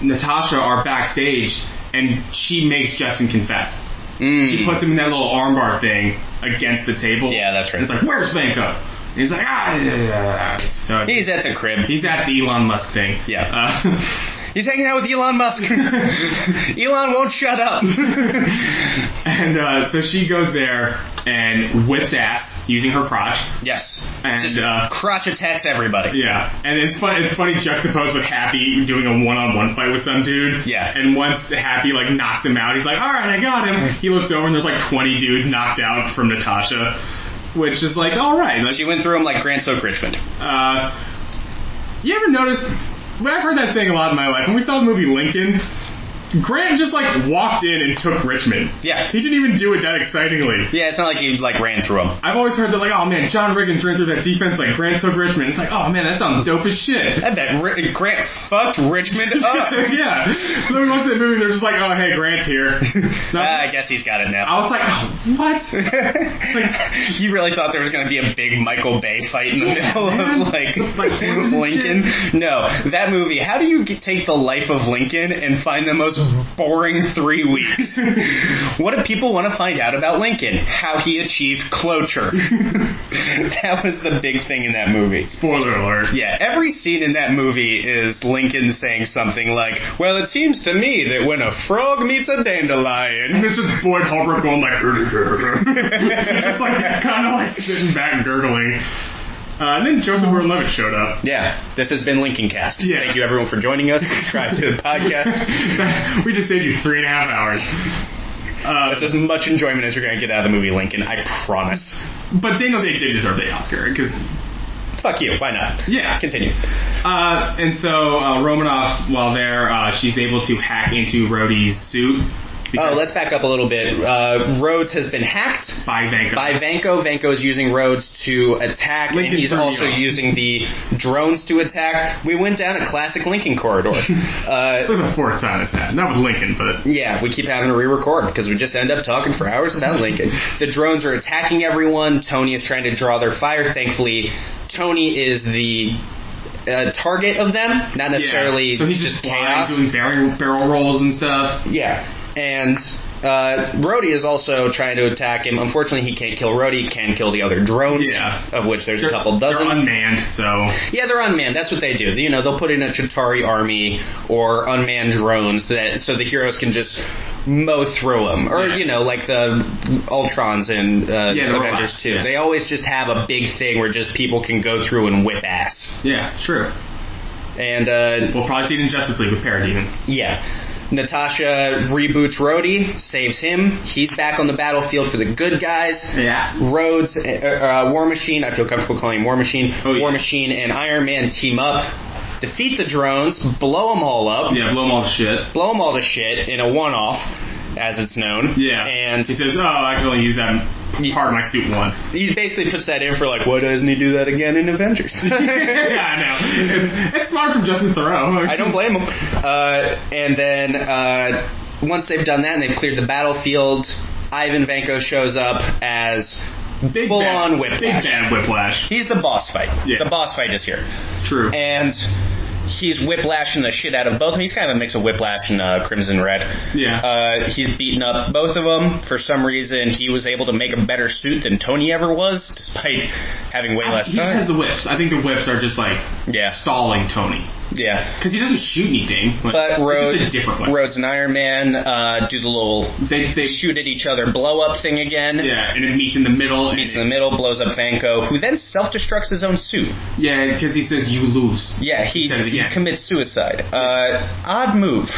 Natasha are backstage, and she makes Justin confess. She puts him in that little armbar thing against the table. Yeah, that's right. And it's like, where's Vanko? And he's like, So he's at the crib. He's at the Elon Musk thing. Yeah. He's hanging out with Elon Musk. Elon won't shut up. And so she goes there and whips ass using her crotch. Yes. And just crotch attacks everybody. Yeah. And it's funny juxtaposed with Happy doing a one-on-one fight with some dude. Yeah. And once Happy knocks him out, he's like, alright, I got him. He looks over and there's 20 dudes knocked out from Natasha. Which is alright. She went through him like Grant took Richmond. You ever notice... I've heard that thing a lot in my life. When we saw the movie Lincoln, Grant just walked in and took Richmond. Yeah. He didn't even do it that excitingly. Yeah, it's not like he ran through him. I've always heard that oh man, John Riggins ran through that defense like Grant took Richmond. It's oh man, that sounds dope as shit. I bet Grant fucked Richmond up. Yeah. So we watched that movie and they're just oh hey, Grant's here. I guess he's got it now. I was what? You really thought there was going to be a big Michael Bay fight in the middle of Lincoln? No, that movie. How do you take the life of Lincoln and find the most boring 3 weeks? What do people want to find out about Lincoln? How he achieved cloture. That was the big thing in that movie. Spoiler alert. Yeah, every scene in that movie is Lincoln saying something like, well, it seems to me that when a frog meets a dandelion... And it's just Boyd Holbrook going just kind of sitting back and gurgling. And then Joseph Gordon-Levitt showed up. Yeah, this has been Lincoln Cast. Yeah. Thank you everyone for joining us. Subscribe to the podcast. We just saved you 3.5 hours. That's as much enjoyment as you're going to get out of the movie Lincoln, I promise. But Daniel Day did deserve the Oscar, because... Fuck you, why not? Yeah. Continue. And so Romanoff, while there, she's able to hack into Rhodey's suit. Let's back up a little bit. Rhodes has been hacked by Vanko. Vanko is using Rhodes to attack, Lincoln and he's also using the drones to attack. We went down a classic Lincoln corridor. It's like the fourth time it's happened. Not with Lincoln, but... Yeah, we keep having to re-record because we just end up talking for hours about Lincoln. The drones are attacking everyone. Tony is trying to draw their fire. Thankfully, Tony is the... target of them, not necessarily so he's just chaos. Doing barrel rolls and stuff. Yeah. And Rhodey is also trying to attack him. Unfortunately, he can't kill Rhodey. Can kill the other drones, of which there's a couple dozen. They're unmanned, so... Yeah, they're unmanned. That's what they do. You know, they'll put in a Chitauri army or unmanned drones so the heroes can just mow through them. Or, you know, like the Ultrons in Avengers 2. Yeah. They always just have a big thing where just people can go through and whip ass. Yeah, true. And we'll probably see it in Justice League with Parademons. Yeah. Natasha reboots Rhodey, saves him. He's back on the battlefield for the good guys. Yeah. Rhodes, War Machine, I feel comfortable calling him War Machine. Oh, yeah. War Machine and Iron Man team up, defeat the drones, blow them all up. Yeah, blow them all to shit. Blow them all to shit in a one-off, as it's known. Yeah. And he says, I can only use that part of my suit once. He basically puts that in for like, why doesn't he do that again in Avengers? Yeah, I know. It's smart from Justin Theroux. I don't blame him. And then once they've done that and they've cleared the battlefield, Ivan Vanko shows up as full-on Whiplash. Big bad Whiplash. He's the boss fight. Yeah. The boss fight is here. True. And he's whiplashing the shit out of both of them. He's kind of a mix of Whiplash and Crimson Red. Yeah. He's beating up both of them. For some reason, he was able to make a better suit than Tony ever was, despite having way less time. He just has the whips. I think the whips are just like stalling Tony. Yeah. Because he doesn't shoot anything. But Rhodes and Iron Man do the little they shoot at each other blow up thing again. Yeah, and it meets in the middle. Blows up Vanko, who then self-destructs his own suit. Yeah, because he says, you lose. Yeah, he commits suicide. Odd move.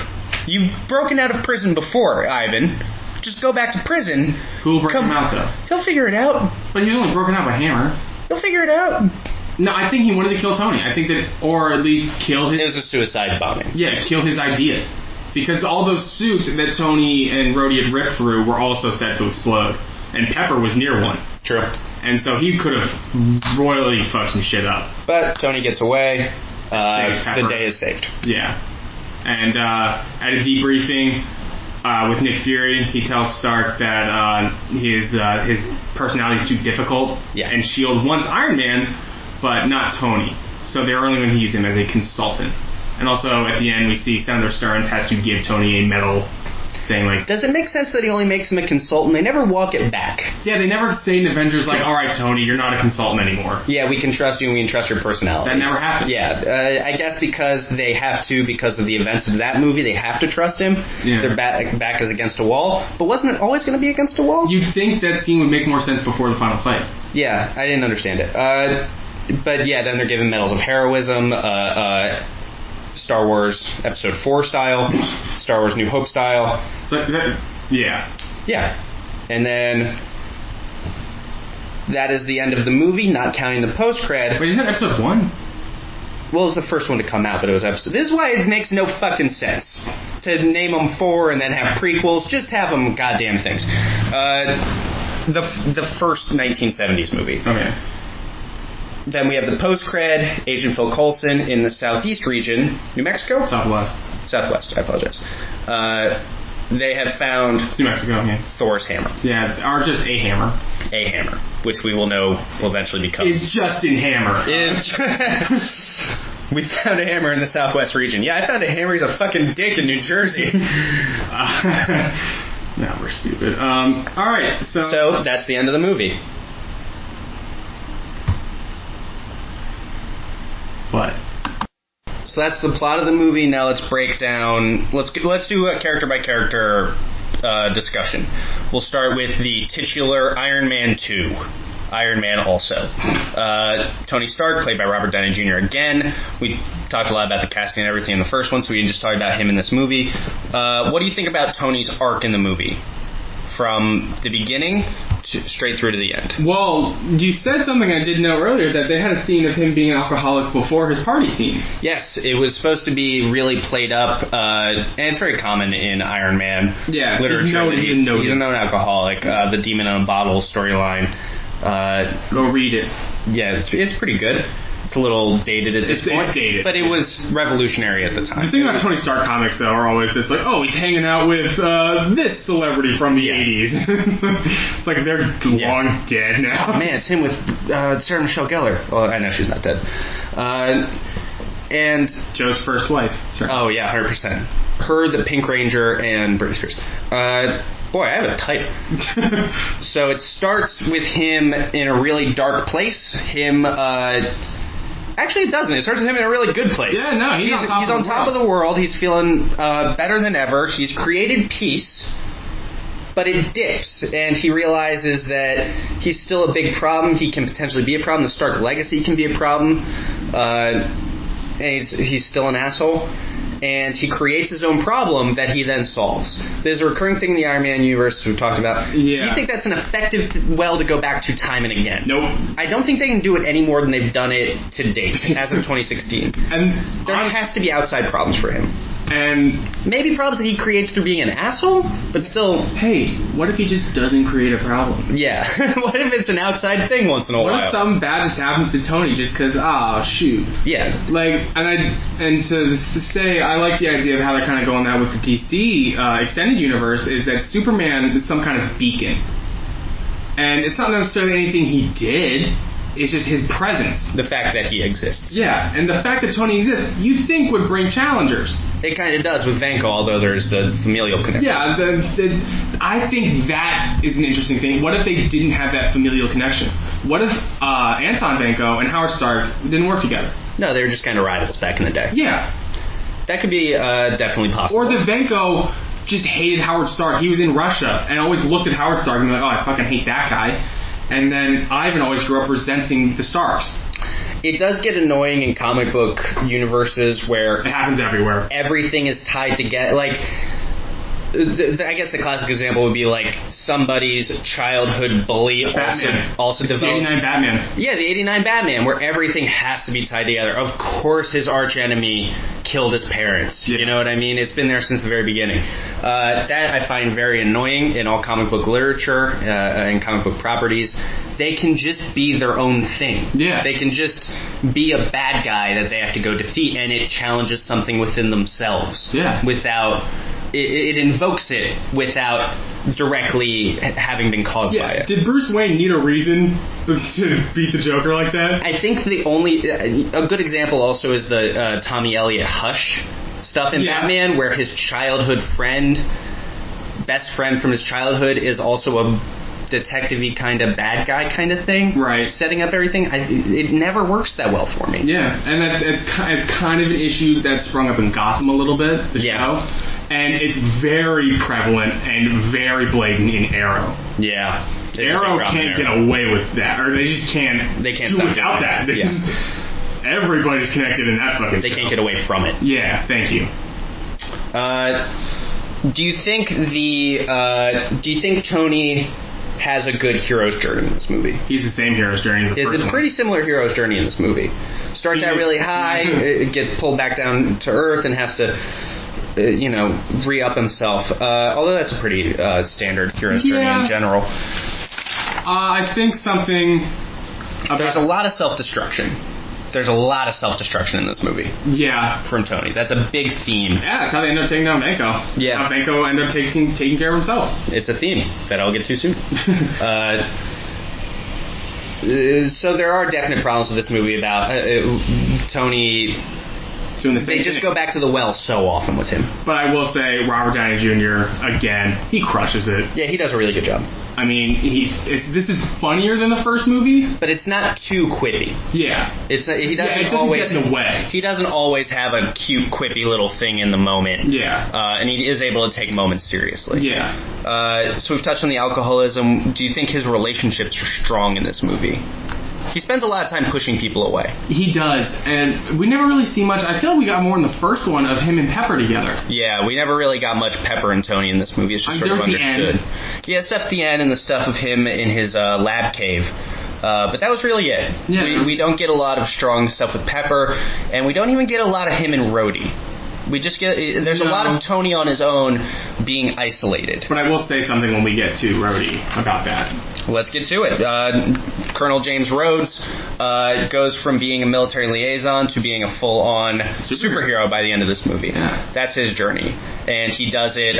You've broken out of prison before, Ivan. Just go back to prison. Who'll break him out, though? He'll figure it out. But he's only broken out by hammer. He'll figure it out. No, I think he wanted to kill Tony. I think that, or at least kill his... It was a suicide bombing. Yeah, kill his ideas. Because all those suits that Tony and Rhodey had ripped through were also set to explode. And Pepper was near one. True. And so he could have royally fucked some shit up. But Tony gets away. The day is saved. Yeah. And at a debriefing with Nick Fury, he tells Stark that his personality is too difficult. Yeah. And S.H.I.E.L.D. wants Iron Man, but not Tony. So they're only going to use him as a consultant. And also, at the end, we see Senator Stearns has to give Tony a medal saying, like... Does it make sense that he only makes him a consultant? They never walk it back. Yeah, they never say in Avengers, like, all right, Tony, you're not a consultant anymore. Yeah, we can trust you and we can trust your personality. That never happened. Yeah, I guess because they have to, because of the events of that movie, they have to trust him. Yeah. Their back is against a wall. But wasn't it always going to be against a wall? You'd think that scene would make more sense before the final fight. Yeah, I didn't understand it. But yeah, then they're given medals of heroism, Star Wars Episode 4 style, Star Wars New Hope style. Yeah. Yeah. And then that is the end of the movie, not counting the post-cred. Wait, isn't that Episode 1? Well, it was the first one to come out, but it was episode... This is why it makes no fucking sense to name them 4 and then have prequels. Just have them goddamn things. The first 1970s movie. Okay. Then we have the post-cred, Agent Phil Coulson in the southeast region. New Mexico? Southwest, I apologize. They have found... It's New Mexico, yeah. Thor's hammer. Yeah, or just a hammer. A hammer, which we will know will eventually become... Is Justin Hammer. We found a hammer in the southwest region. Yeah, I found a hammer. He's a fucking dick in New Jersey. No, we're stupid. Alright, So, that's the end of the movie. What? So that's the plot of the movie. Now let's break down... Let's do a character-by-character discussion. We'll start with the titular Iron Man 2. Iron Man also. Tony Stark, played by Robert Downey Jr. again. We talked a lot about the casting and everything in the first one, so we can just talk about him in this movie. What do you think about Tony's arc in the movie? from the beginning straight through to the end. Well, you said something I didn't know earlier, that they had a scene of him being an alcoholic before his party scene. Yes, it was supposed to be really played up, and it's very common in Iron Man literature. He's a known alcoholic. The Demon in a Bottle storyline. Go read it. Yeah, it's pretty good. It's a little dated at this point, dated, but it was revolutionary at the time. The thing about Tony Stark comics, though, are always this, like, oh, he's hanging out with this celebrity from the 80s. It's like they're long dead now. Oh, man, it's him with Sarah Michelle Gellar. Well, I know she's not dead. And Joe's first wife. Sorry. Oh, yeah, 100%. Her, the Pink Ranger, and Britney Spears. Boy, I have a type. So it starts with him in a really dark place. Actually, it doesn't. It starts with him in a really good place. Yeah, no, he's on top of the world. He's feeling better than ever. He's created peace, but it dips, and he realizes that he's still a big problem. He can potentially be a problem. The Stark legacy can be a problem, and he's still an asshole. And he creates his own problem that he then solves. There's a recurring thing in the Iron Man universe we've talked about. Yeah. Do you think that's an effective well to go back to time and again? Nope. I don't think they can do it any more than they've done it to date, as of 2016. And there has to be outside problems for him. And maybe problems that he creates through being an asshole, but still... Hey, what if he just doesn't create a problem? Yeah. What if it's an outside thing once in a while? What if something bad just happens to Tony just because, shoot. Yeah. Like, and to say, I like the idea of how they're kind of going that with the DC extended universe, is that Superman is some kind of beacon. And it's not necessarily anything he did. It's just his presence. The fact that he exists. Yeah, and the fact that Tony exists, you think would bring challengers. It kind of does with Vanko, although there's the familial connection. Yeah, I think that is an interesting thing. What if they didn't have that familial connection? What if Anton Vanko and Howard Stark didn't work together? No, they were just kind of rivals back in the day. Yeah. That could be definitely possible. Or that Vanko just hated Howard Stark. He was in Russia and always looked at Howard Stark and be like, oh, I fucking hate that guy. And then Ivan always grew up resenting the Starks. It does get annoying in comic book universes where... It happens everywhere. Everything is tied together. Like, I guess the classic example would be like somebody's childhood bully also develops... The 89 Batman. Yeah, the 89 Batman, where everything has to be tied together. Of course his arch enemy killed his parents. Yeah. You know what I mean? It's been there since the very beginning. That I find very annoying in all comic book literature and comic book properties. They can just be their own thing. Yeah. They can just be a bad guy that they have to go defeat, and it challenges something within themselves. Yeah. Without... It invokes it without directly having been caused by it. Did Bruce Wayne need a reason to beat the Joker like that? I think a good example also is the Tommy Elliott Hush stuff in Batman, where his childhood friend, best friend from his childhood, is also a detective-y kind of bad guy kind of thing. Right. Setting up everything. It never works that well for me. Yeah, and it's kind of an issue that sprung up in Gotham a little bit, the show. And it's very prevalent and very blatant in Arrow. Yeah. Arrow can't get away with that, or they just can't. They can't do without that. Yeah. Everybody's connected in that fucking. They can't get away from it. Yeah. Thank you. Do you think Tony has a good hero's journey in this movie? He's the same hero's journey as the first one. It's a pretty similar hero's journey in this movie. Starts out really high, it gets pulled back down to earth, and has to, re-up himself. Although that's a pretty standard hero's journey in general. I think something... There's a lot of self-destruction. There's a lot of self-destruction in this movie. Yeah. From Tony. That's a big theme. Yeah, that's how they end up taking down Vanko. Yeah. How Vanko end up taking care of himself. It's a theme that I'll get to soon. So there are definite problems with this movie about Tony... They just go back to the well so often with him. But I will say, Robert Downey Jr., again, he crushes it. Yeah, he does a really good job. I mean, this is funnier than the first movie, but it's not too quippy. Yeah, it doesn't always get in the way. He doesn't always have a cute, quippy little thing in the moment. Yeah, and he is able to take moments seriously. Yeah. So we've touched on the alcoholism. Do you think his relationships are strong in this movie? He spends a lot of time pushing people away. He does, and we never really see much. I feel like we got more in the first one of him and Pepper together. Yeah, we never really got much Pepper and Tony in this movie. It's just sort of understood. Yeah, stuff at the end and the stuff of him in his lab cave. But that was really it. Yeah. We don't get a lot of strong stuff with Pepper, and we don't even get a lot of him and Rhodey. We just get... There's a lot of Tony on his own being isolated. But I will say something when we get to Rhodey about that. Let's get to it. Colonel James Rhodes goes from being a military liaison to being a full-on superhero by the end of this movie. Yeah. That's his journey. And he does it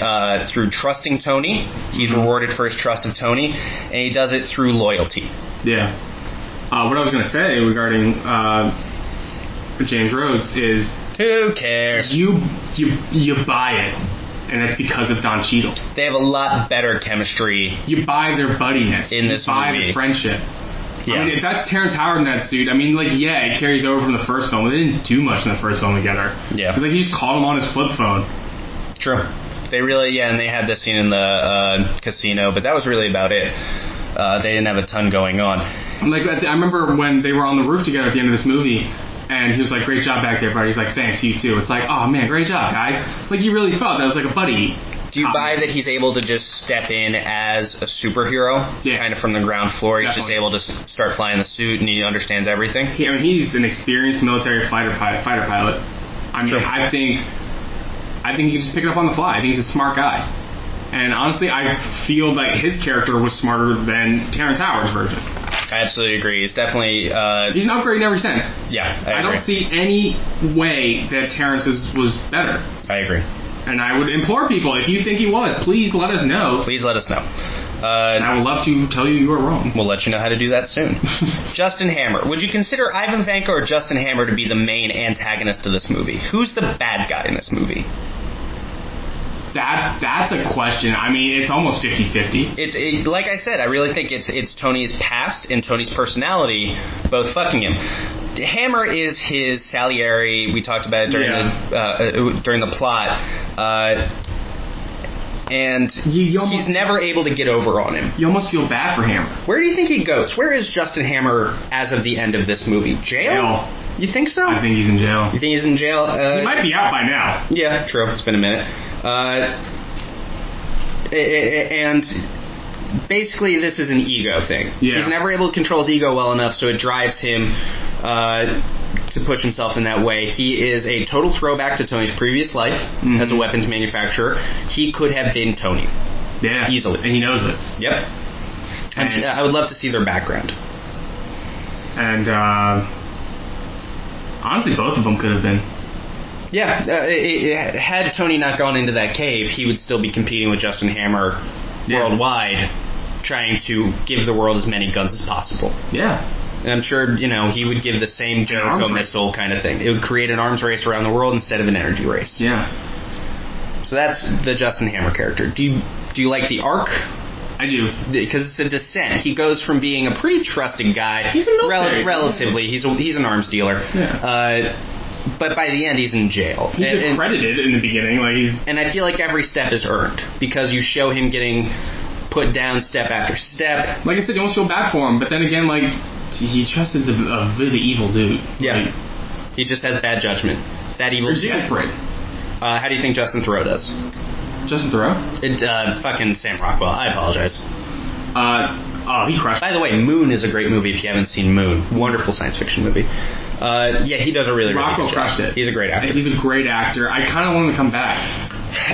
through trusting Tony. He's rewarded for his trust of Tony. And he does it through loyalty. Yeah. What I was going to say regarding James Rhodes is... Who cares? You buy it, and it's because of Don Cheadle. They have a lot better chemistry. You buy their buddiness. In this movie. You buy movie. the friendship. Yeah. I mean, if that's Terrence Howard in that suit, I mean, like, yeah, it carries over from the first film, but they didn't do much in the first film together. Yeah. Like, he just called him on his flip phone. True. They really, and they had this scene in the casino, but that was really about it. They didn't have a ton going on. Like, I remember when they were on the roof together at the end of this movie, and he was like, great job back there, buddy. He's like, thanks, you too. It's like, oh, man, great job, guys. Like, you really felt that was like a buddy. Do you buy that he's able to just step in as a superhero? Yeah. Kind of from the ground floor. He's Definitely. just able to start flying the suit, and he understands everything? I mean, he's an experienced military fighter pilot. I mean, Sure. I think he can just pick it up on the fly. I think he's a smart guy. And honestly, I feel like his character was smarter than Terrence Howard's version. I absolutely agree. He's definitely... He's an upgrade in every sense. yeah, I agree. don't see any way that Terrence's was better. I agree. And I would implore people, if you think he was, please let us know. Please let us know. And I would love to tell you are wrong. We'll let you know how to do that soon. Justin Hammer. Would you consider Ivan Vanko or Justin Hammer to be the main antagonist of this movie? Who's the bad guy in this movie? That's a question. I mean, it's almost 50-50. Like I said, I really think it's Tony's past and Tony's personality both fucking him. Hammer is his Salieri. We talked about it during the plot, and he's never able to get over on him. You almost feel bad for Hammer. Where do you think he goes? Where is Justin Hammer as of the end of this movie? Jail? You think so? I think he's in jail. You think he's in jail? He might be out by now. Yeah, true. It's been a minute. And basically this is an ego thing. Yeah. He's never able to control his ego well enough, so it drives him to push himself in that way. He is a total throwback to Tony's previous life as a weapons manufacturer. He could have been Tony. Yeah. Easily. And he knows it. Yep. I would love to see their background. And honestly, both of them could have been. Yeah, had Tony not gone into that cave, he would still be competing with Justin Hammer worldwide, trying to give the world as many guns as possible. Yeah. And I'm sure, he would give the same Jericho missile kind of thing. It would create an arms race around the world instead of an energy race. Yeah. So that's the Justin Hammer character. Do you like the arc? I do. Because it's a descent. He goes from being a pretty trusting guy. He's a military. Relatively. He's an arms dealer. Yeah. But by the end, he's in jail. He's accredited in the beginning. And I feel like every step is earned because you show him getting put down step after step. Like I said, you almost feel bad for him, but then again, he trusted a really evil dude. Yeah. He just has bad judgment. That evil dude. Desperate. How do you think Justin Theroux does? Justin Theroux? Fucking Sam Rockwell. I apologize. He crushed. By the way, Moon is a great movie if you haven't seen Moon. Wonderful science fiction movie. He does a really good job. Rockwell crushed it. He's a great actor. He's a great actor. I kind of want him to come back.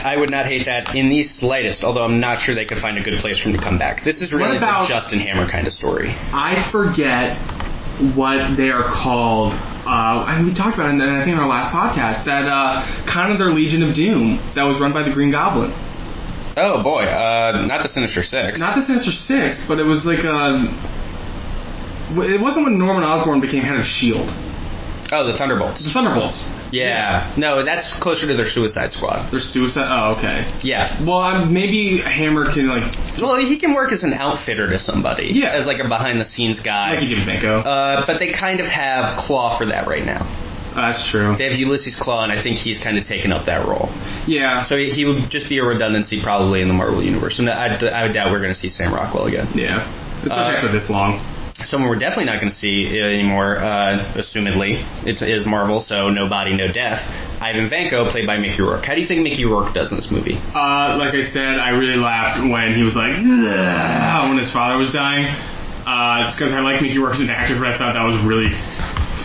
I would not hate that in the slightest, although I'm not sure they could find a good place for him to come back. This is really the Justin Hammer kind of story. I forget what they are called. And we talked about it, I think, in our last podcast, that kind of their Legion of Doom that was run by the Green Goblin. Oh, boy. Not the Sinister Six. Not the Sinister Six, but it was like it wasn't when Norman Osborn became head of S.H.I.E.L.D. Oh, the Thunderbolts. The Thunderbolts. Yeah. No, that's closer to their Suicide Squad. Their Suicide... Oh, okay. Yeah. Well, maybe Hammer can, Well, he can work as an outfitter to somebody. Yeah. As, a behind-the-scenes guy. Like he did Vanko. But they kind of have Claw for that right now. That's true. They have Ulysses Claw, and I think he's kind of taken up that role. Yeah. So he would just be a redundancy probably in the Marvel Universe. And I would doubt we're going to see Sam Rockwell again. Yeah. Especially after this long. Someone we're definitely not going to see anymore, assumedly. It is Marvel, so no body, no death. Ivan Vanko, played by Mickey Rourke. How do you think Mickey Rourke does in this movie? Like I said, I really laughed when he was like, "Ugh," when his father was dying. It's because I like Mickey Rourke as an actor, but I thought that was really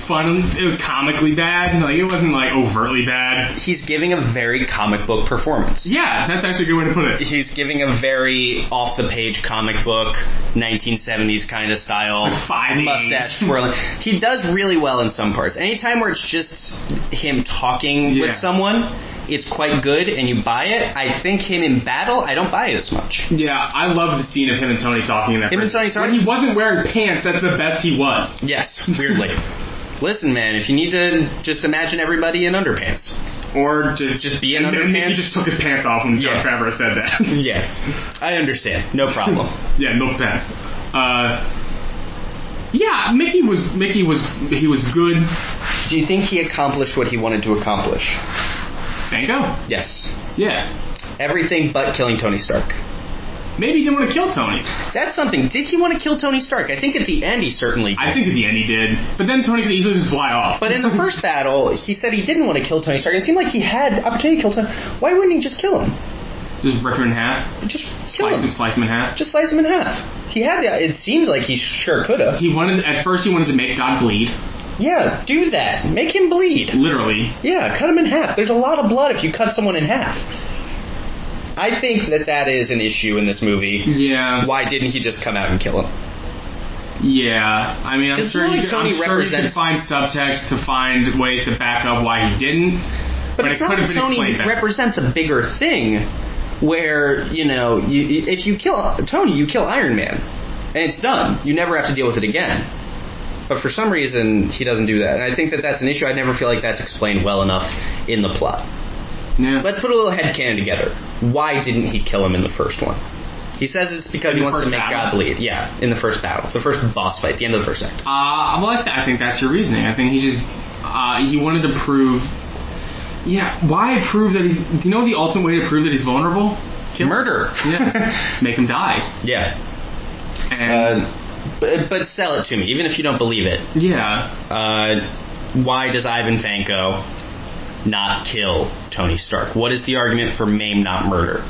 fun. It was comically bad. Like, it wasn't like overtly bad. He's giving a very comic book performance. Yeah, that's actually a good way to put it. He's giving a very off-the-page comic book, 1970s kind of style, mustache twirling. He does really well in some parts. Anytime where it's just him talking with someone, it's quite good, and you buy it. I think him in battle, I don't buy it as much. Yeah, I love the scene of him and Tony talking in that. Him and Tony talking? When he wasn't wearing pants, that's the best he was. Yes, weirdly. Listen, man, if you need to just imagine everybody in underpants. Or just be in underpants. He just took his pants off when Jon Favreau said that. Yeah, I understand. No problem. Yeah, no pants. Yeah, Mickey was good. Do you think he accomplished what he wanted to accomplish? Vanko? Yes. Yeah. Everything but killing Tony Stark. Maybe he didn't want to kill Tony. That's something. Did he want to kill Tony Stark? I think at the end he certainly did. I think at the end he did. But then Tony could easily just fly off. But in the first battle, he said he didn't want to kill Tony Stark. It seemed like he had opportunity to kill Tony. Why wouldn't he just kill him? Just rip him in half? Just kill him. Slice him in half? Just slice him in half. He had the... It seems like he sure could have. At first he wanted to make God bleed. Yeah, do that. Make him bleed. Literally. Yeah, cut him in half. There's a lot of blood if you cut someone in half. I think that is an issue in this movie. Yeah. Why didn't he just come out and kill him? Yeah. I mean, I'm sure you could find subtext to find ways to back up why he didn't. But it's not that Tony represents a bigger thing where, if you kill Tony, you kill Iron Man. And it's done. You never have to deal with it again. But for some reason, he doesn't do that. And I think that's an issue. I never feel like that's explained well enough in the plot. Yeah. Let's put a little headcanon together. Why didn't he kill him in the first one? He says it's because he wants to make God bleed. Yeah, in the first battle. The first boss fight, the end of the first act. I think that's your reasoning. I think he just... he wanted to prove... Yeah, why prove that he's... Do you know the ultimate way to prove that he's vulnerable? Murder. Yeah. Make him die. Yeah. And... But sell it to me, even if you don't believe it. Yeah. Why does Ivan Vanko not kill Tony Stark? What is the argument for maim, not murder?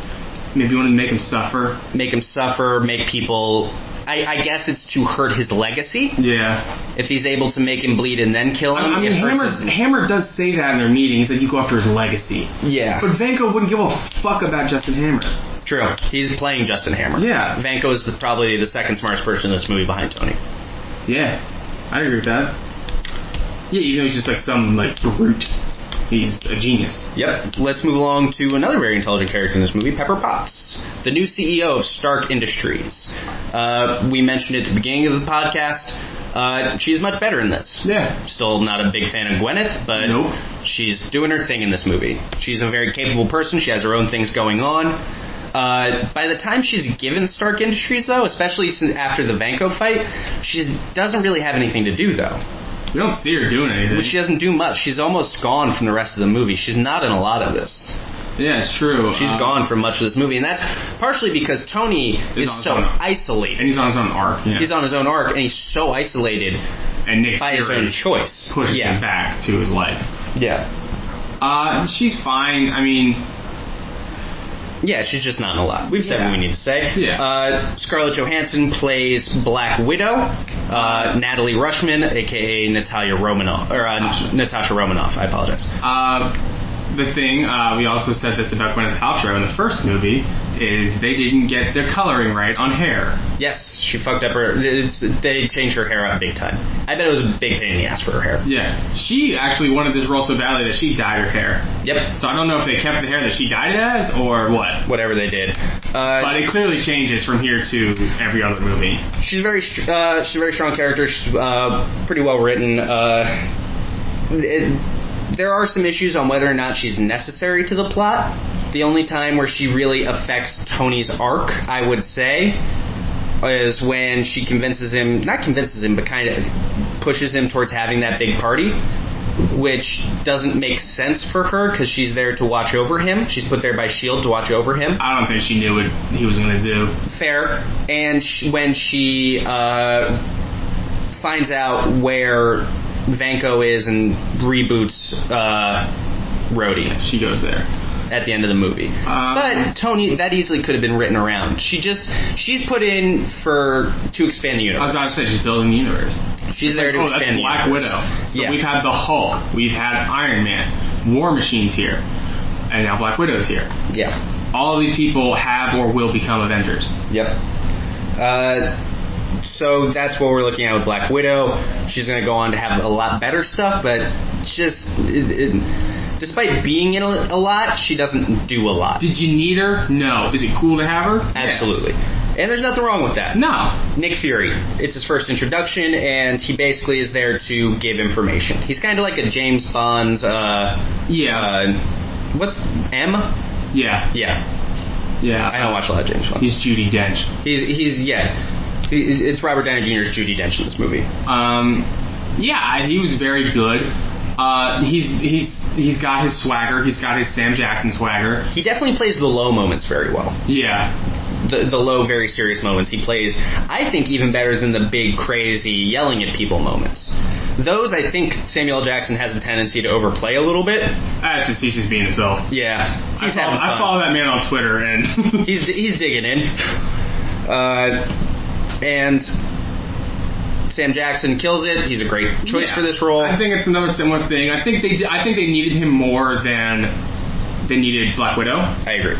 Maybe you want to make him suffer. Make him suffer, make people... I guess it's to hurt his legacy. Yeah. If he's able to make him bleed and then kill him... I mean, Hammer does say that in their meetings, that you go after his legacy. Yeah. But Vanko wouldn't give a fuck about Justin Hammer. True. He's playing Justin Hammer. Yeah. Vanko is probably the second smartest person in this movie behind Tony. Yeah. I agree with that. Yeah, even though he's just like some brute. He's a genius. Yep. Let's move along to another very intelligent character in this movie, Pepper Potts, the new CEO of Stark Industries. We mentioned it at the beginning of the podcast. She's much better in this. Yeah. Still not a big fan of Gwyneth, but she's doing her thing in this movie. She's a very capable person. She has her own things going on. By the time she's given Stark Industries, though, especially after the Vanko fight, she doesn't really have anything to do, though. We don't see her doing anything. But she doesn't do much. She's almost gone from the rest of the movie. She's not in a lot of this. Yeah, it's true. She's gone from much of this movie, and that's partially because Tony is so isolated. And he's on his own arc. Yeah. He's on his own arc, and he's so isolated and Nick by his own choice. Pushes him back to his life. Yeah. She's fine. I mean... Yeah, she's just not in a lot. We've said what we need to say. Yeah. Scarlett Johansson plays Black Widow. Natalie Rushman, a.k.a. Natasha Romanoff. I apologize. The thing, we also said this about Gwyneth Paltrow in the first movie, is they didn't get their coloring right on hair. Yes, she fucked up her... They changed her hair up big time. I bet it was a big pain in the ass for her hair. Yeah. She actually wanted this role so badly that she dyed her hair. Yep. So I don't know if they kept the hair that she dyed it as, or what. Whatever they did. But it clearly changes from here to every other movie. She's a very strong character. She's pretty well written. There are some issues on whether or not she's necessary to the plot. The only time where she really affects Tony's arc, I would say, is when she but kind of pushes him towards having that big party, which doesn't make sense for her because she's there to watch over him. She's put there by S.H.I.E.L.D. to watch over him. I don't think she knew what he was going to do. Fair. And when she finds out where Vanko is and reboots Rhodey. She goes there At the end of the movie. But Tony, that easily could have been written around. She's put in to expand the I universe. was about to say, she's building the universe. She's there to expand that's the Black universe. Widow. So Yeah. we've had the Hulk, we've had Iron Man, War Machine's here, and now Black Widow's here. Yeah. All of these people have or will become Avengers. Yep. So that's what we're looking at with Black Widow. She's going to go on to have a lot better stuff, but despite being in a lot, she doesn't do a lot. Did you need her? No. Is it cool to have her? Absolutely. And there's nothing wrong with that. No. Nick Fury. It's his first introduction, and he basically is there to give information. He's kind of like a James Bond's, what's M? Yeah. Yeah. Yeah. I don't watch a lot of James Bond. He's Judi Dench. It's Robert Downey Jr.'s Judi Dench in this movie. Yeah, he was very good. He's got his swagger. He's got his Sam Jackson swagger. He definitely plays the low moments very well. Yeah. The low, very serious moments he plays, I think, even better than the big, crazy, yelling at people moments. Those, I think, Samuel L. Jackson has a tendency to overplay a little bit. He's just being himself. Yeah. I follow that man on Twitter, and he's digging in. And Sam Jackson kills it. He's a great choice for this role. I think it's another similar thing. I think they needed him more than they needed Black Widow. I agree.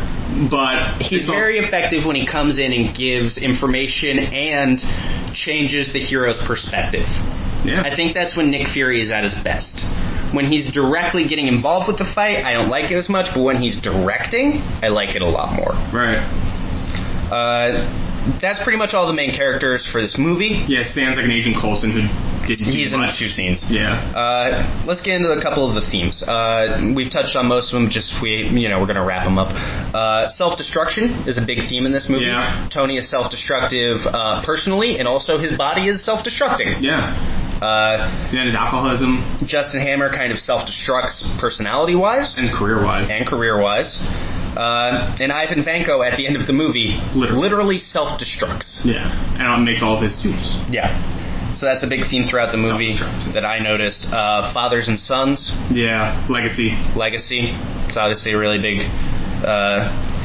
But he's very effective when he comes in and gives information and changes the hero's perspective. Yeah. I think that's when Nick Fury is at his best. When he's directly getting involved with the fight, I don't like it as much, but when he's directing, I like it a lot more. Right. That's pretty much all the main characters for this movie. Yeah, Stan's like an Agent Coulson who didn't do He's much. in 2 scenes. Yeah. Let's get into a couple of the themes. We've touched on most of them. We're going to wrap them up. Self-destruction is a big theme in this movie. Yeah. Tony is self-destructive personally, and also his body is self-destructing. Yeah. His alcoholism. Justin Hammer kind of self-destructs personality-wise. And career-wise. And Ivan Vanko, at the end of the movie, literally self-destructs. Yeah. And it makes all of his suits. Yeah. So that's a big theme throughout the movie that I noticed. Fathers and sons. Yeah. Legacy. It's obviously a really big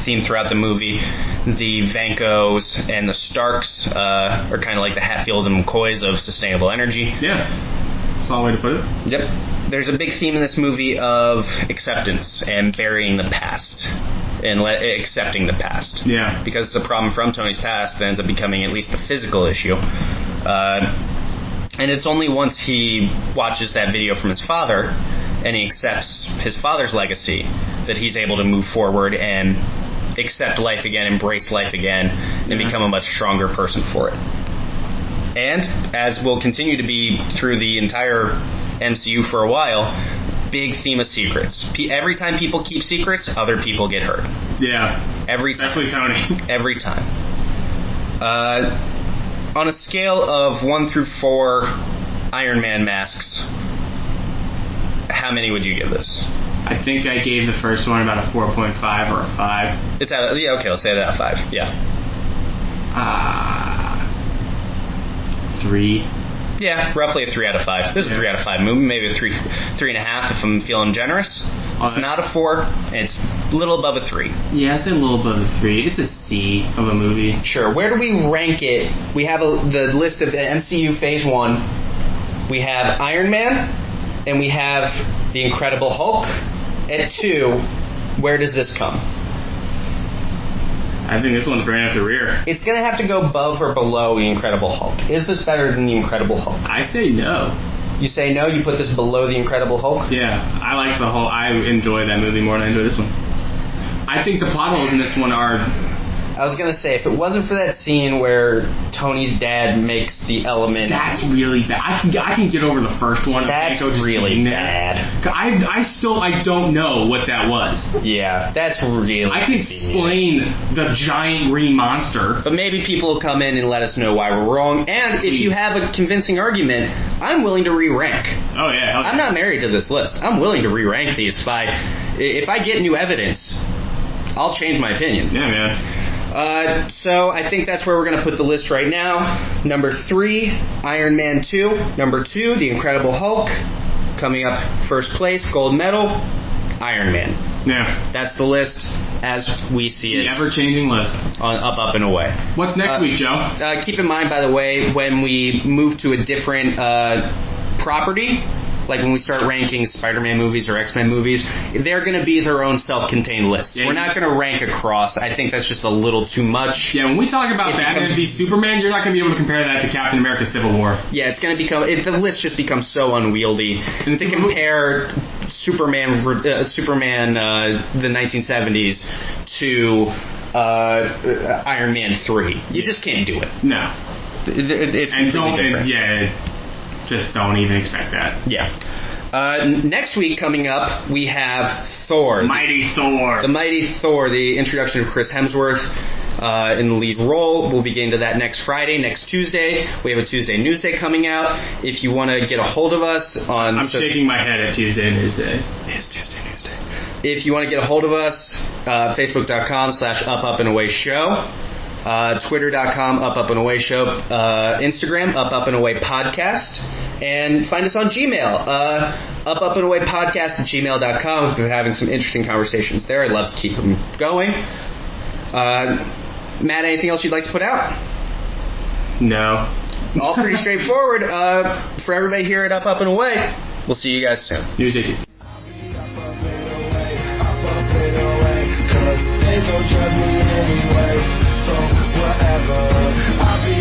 theme throughout the movie. The Vankos and the Starks are kind of like the Hatfields and McCoys of sustainable energy. Yeah. That's all the way to put it. Yep. There's a big theme in this movie of acceptance and burying the past and accepting the past. Yeah. Because it's a problem from Tony's past that ends up becoming at least a physical issue. And it's only once he watches that video from his father and he accepts his father's legacy that he's able to move forward and accept life again, embrace life again, and become a much stronger person for it. And, as will continue to be through the entire MCU for a while, big theme of secrets. Every time people keep secrets, other people get hurt. Yeah. Every time. Definitely Tony. Every time. On a scale of 1 through 4 Iron Man masks, how many would you give this? I think I gave the first one about a 4.5 or a 5. It's out of, okay, let's say that a 5. Yeah. 3. Yeah, roughly a 3 out of 5. This is a 3 out of 5 movie, maybe a 3.5 if I'm feeling generous. It's not a 4, it's a little above a 3. Yeah, it's a little above a 3. It's a C of a movie. Sure. Where do we rank it? We have the list of MCU Phase 1. We have Iron Man, and we have The Incredible Hulk. At 2, where does this come? I think this one's bringing up the rear. It's going to have to go above or below The Incredible Hulk. Is this better than The Incredible Hulk? I say no. You say no? You put this below The Incredible Hulk? Yeah, I enjoyed that movie more than I enjoyed this one. I think the plot holes in this one are... I was going to say, if it wasn't for that scene where Tony's dad makes the element... That's really bad. I can get over the first one. That's really bad. I don't know what that was. Yeah, that's really I can explain the giant green monster. But maybe people will come in and let us know why we're wrong. And if you have a convincing argument, I'm willing to re-rank. Oh, yeah. I'm not married to this list. I'm willing to re-rank these. If I get new evidence, I'll change my opinion. Yeah, man. So I think that's where we're going to put the list right now. Number 3, Iron Man 2. Number 2, The Incredible Hulk. Coming up first place, gold medal, Iron Man. Yeah. That's the list as we see it. The ever-changing list. On Up and Away. What's next week, Joe? Keep in mind, by the way, when we move to a different property, like when we start ranking Spider-Man movies or X-Men movies, they're going to be their own self-contained lists. Yeah, we're not going to rank across. I think that's just a little too much. Yeah, when we talk about Batman v Superman, you're not going to be able to compare that to Captain America Civil War. Yeah, it's going to become... the list just becomes so unwieldy. And to compare Superman the 1970s to Iron Man 3. You just can't do it. No. It's completely different. Just don't even expect that. Yeah. Next week coming up, we have Thor. Mighty Thor. The Mighty Thor, the introduction of Chris Hemsworth in the lead role. We'll be getting to that next Friday, next Tuesday. We have a Tuesday Newsday coming out. If you want to get a hold of us on... I'm shaking my head at Tuesday Newsday. It's Tuesday Newsday. If you want to get a hold of us, Facebook.com/Up and Away Show. Twitter.com, Up and Away Show, Instagram, Up and Away Podcast, and find us on Gmail, Up and Away Podcast at gmail.com. We've been having some interesting conversations there. I'd love to keep them going. Matt, anything else you'd like to put out? No. All pretty straightforward. For everybody here at Up and Away, we'll see you guys soon. Newsday Tuesday. They don't judge me anyway, so whatever. I'll be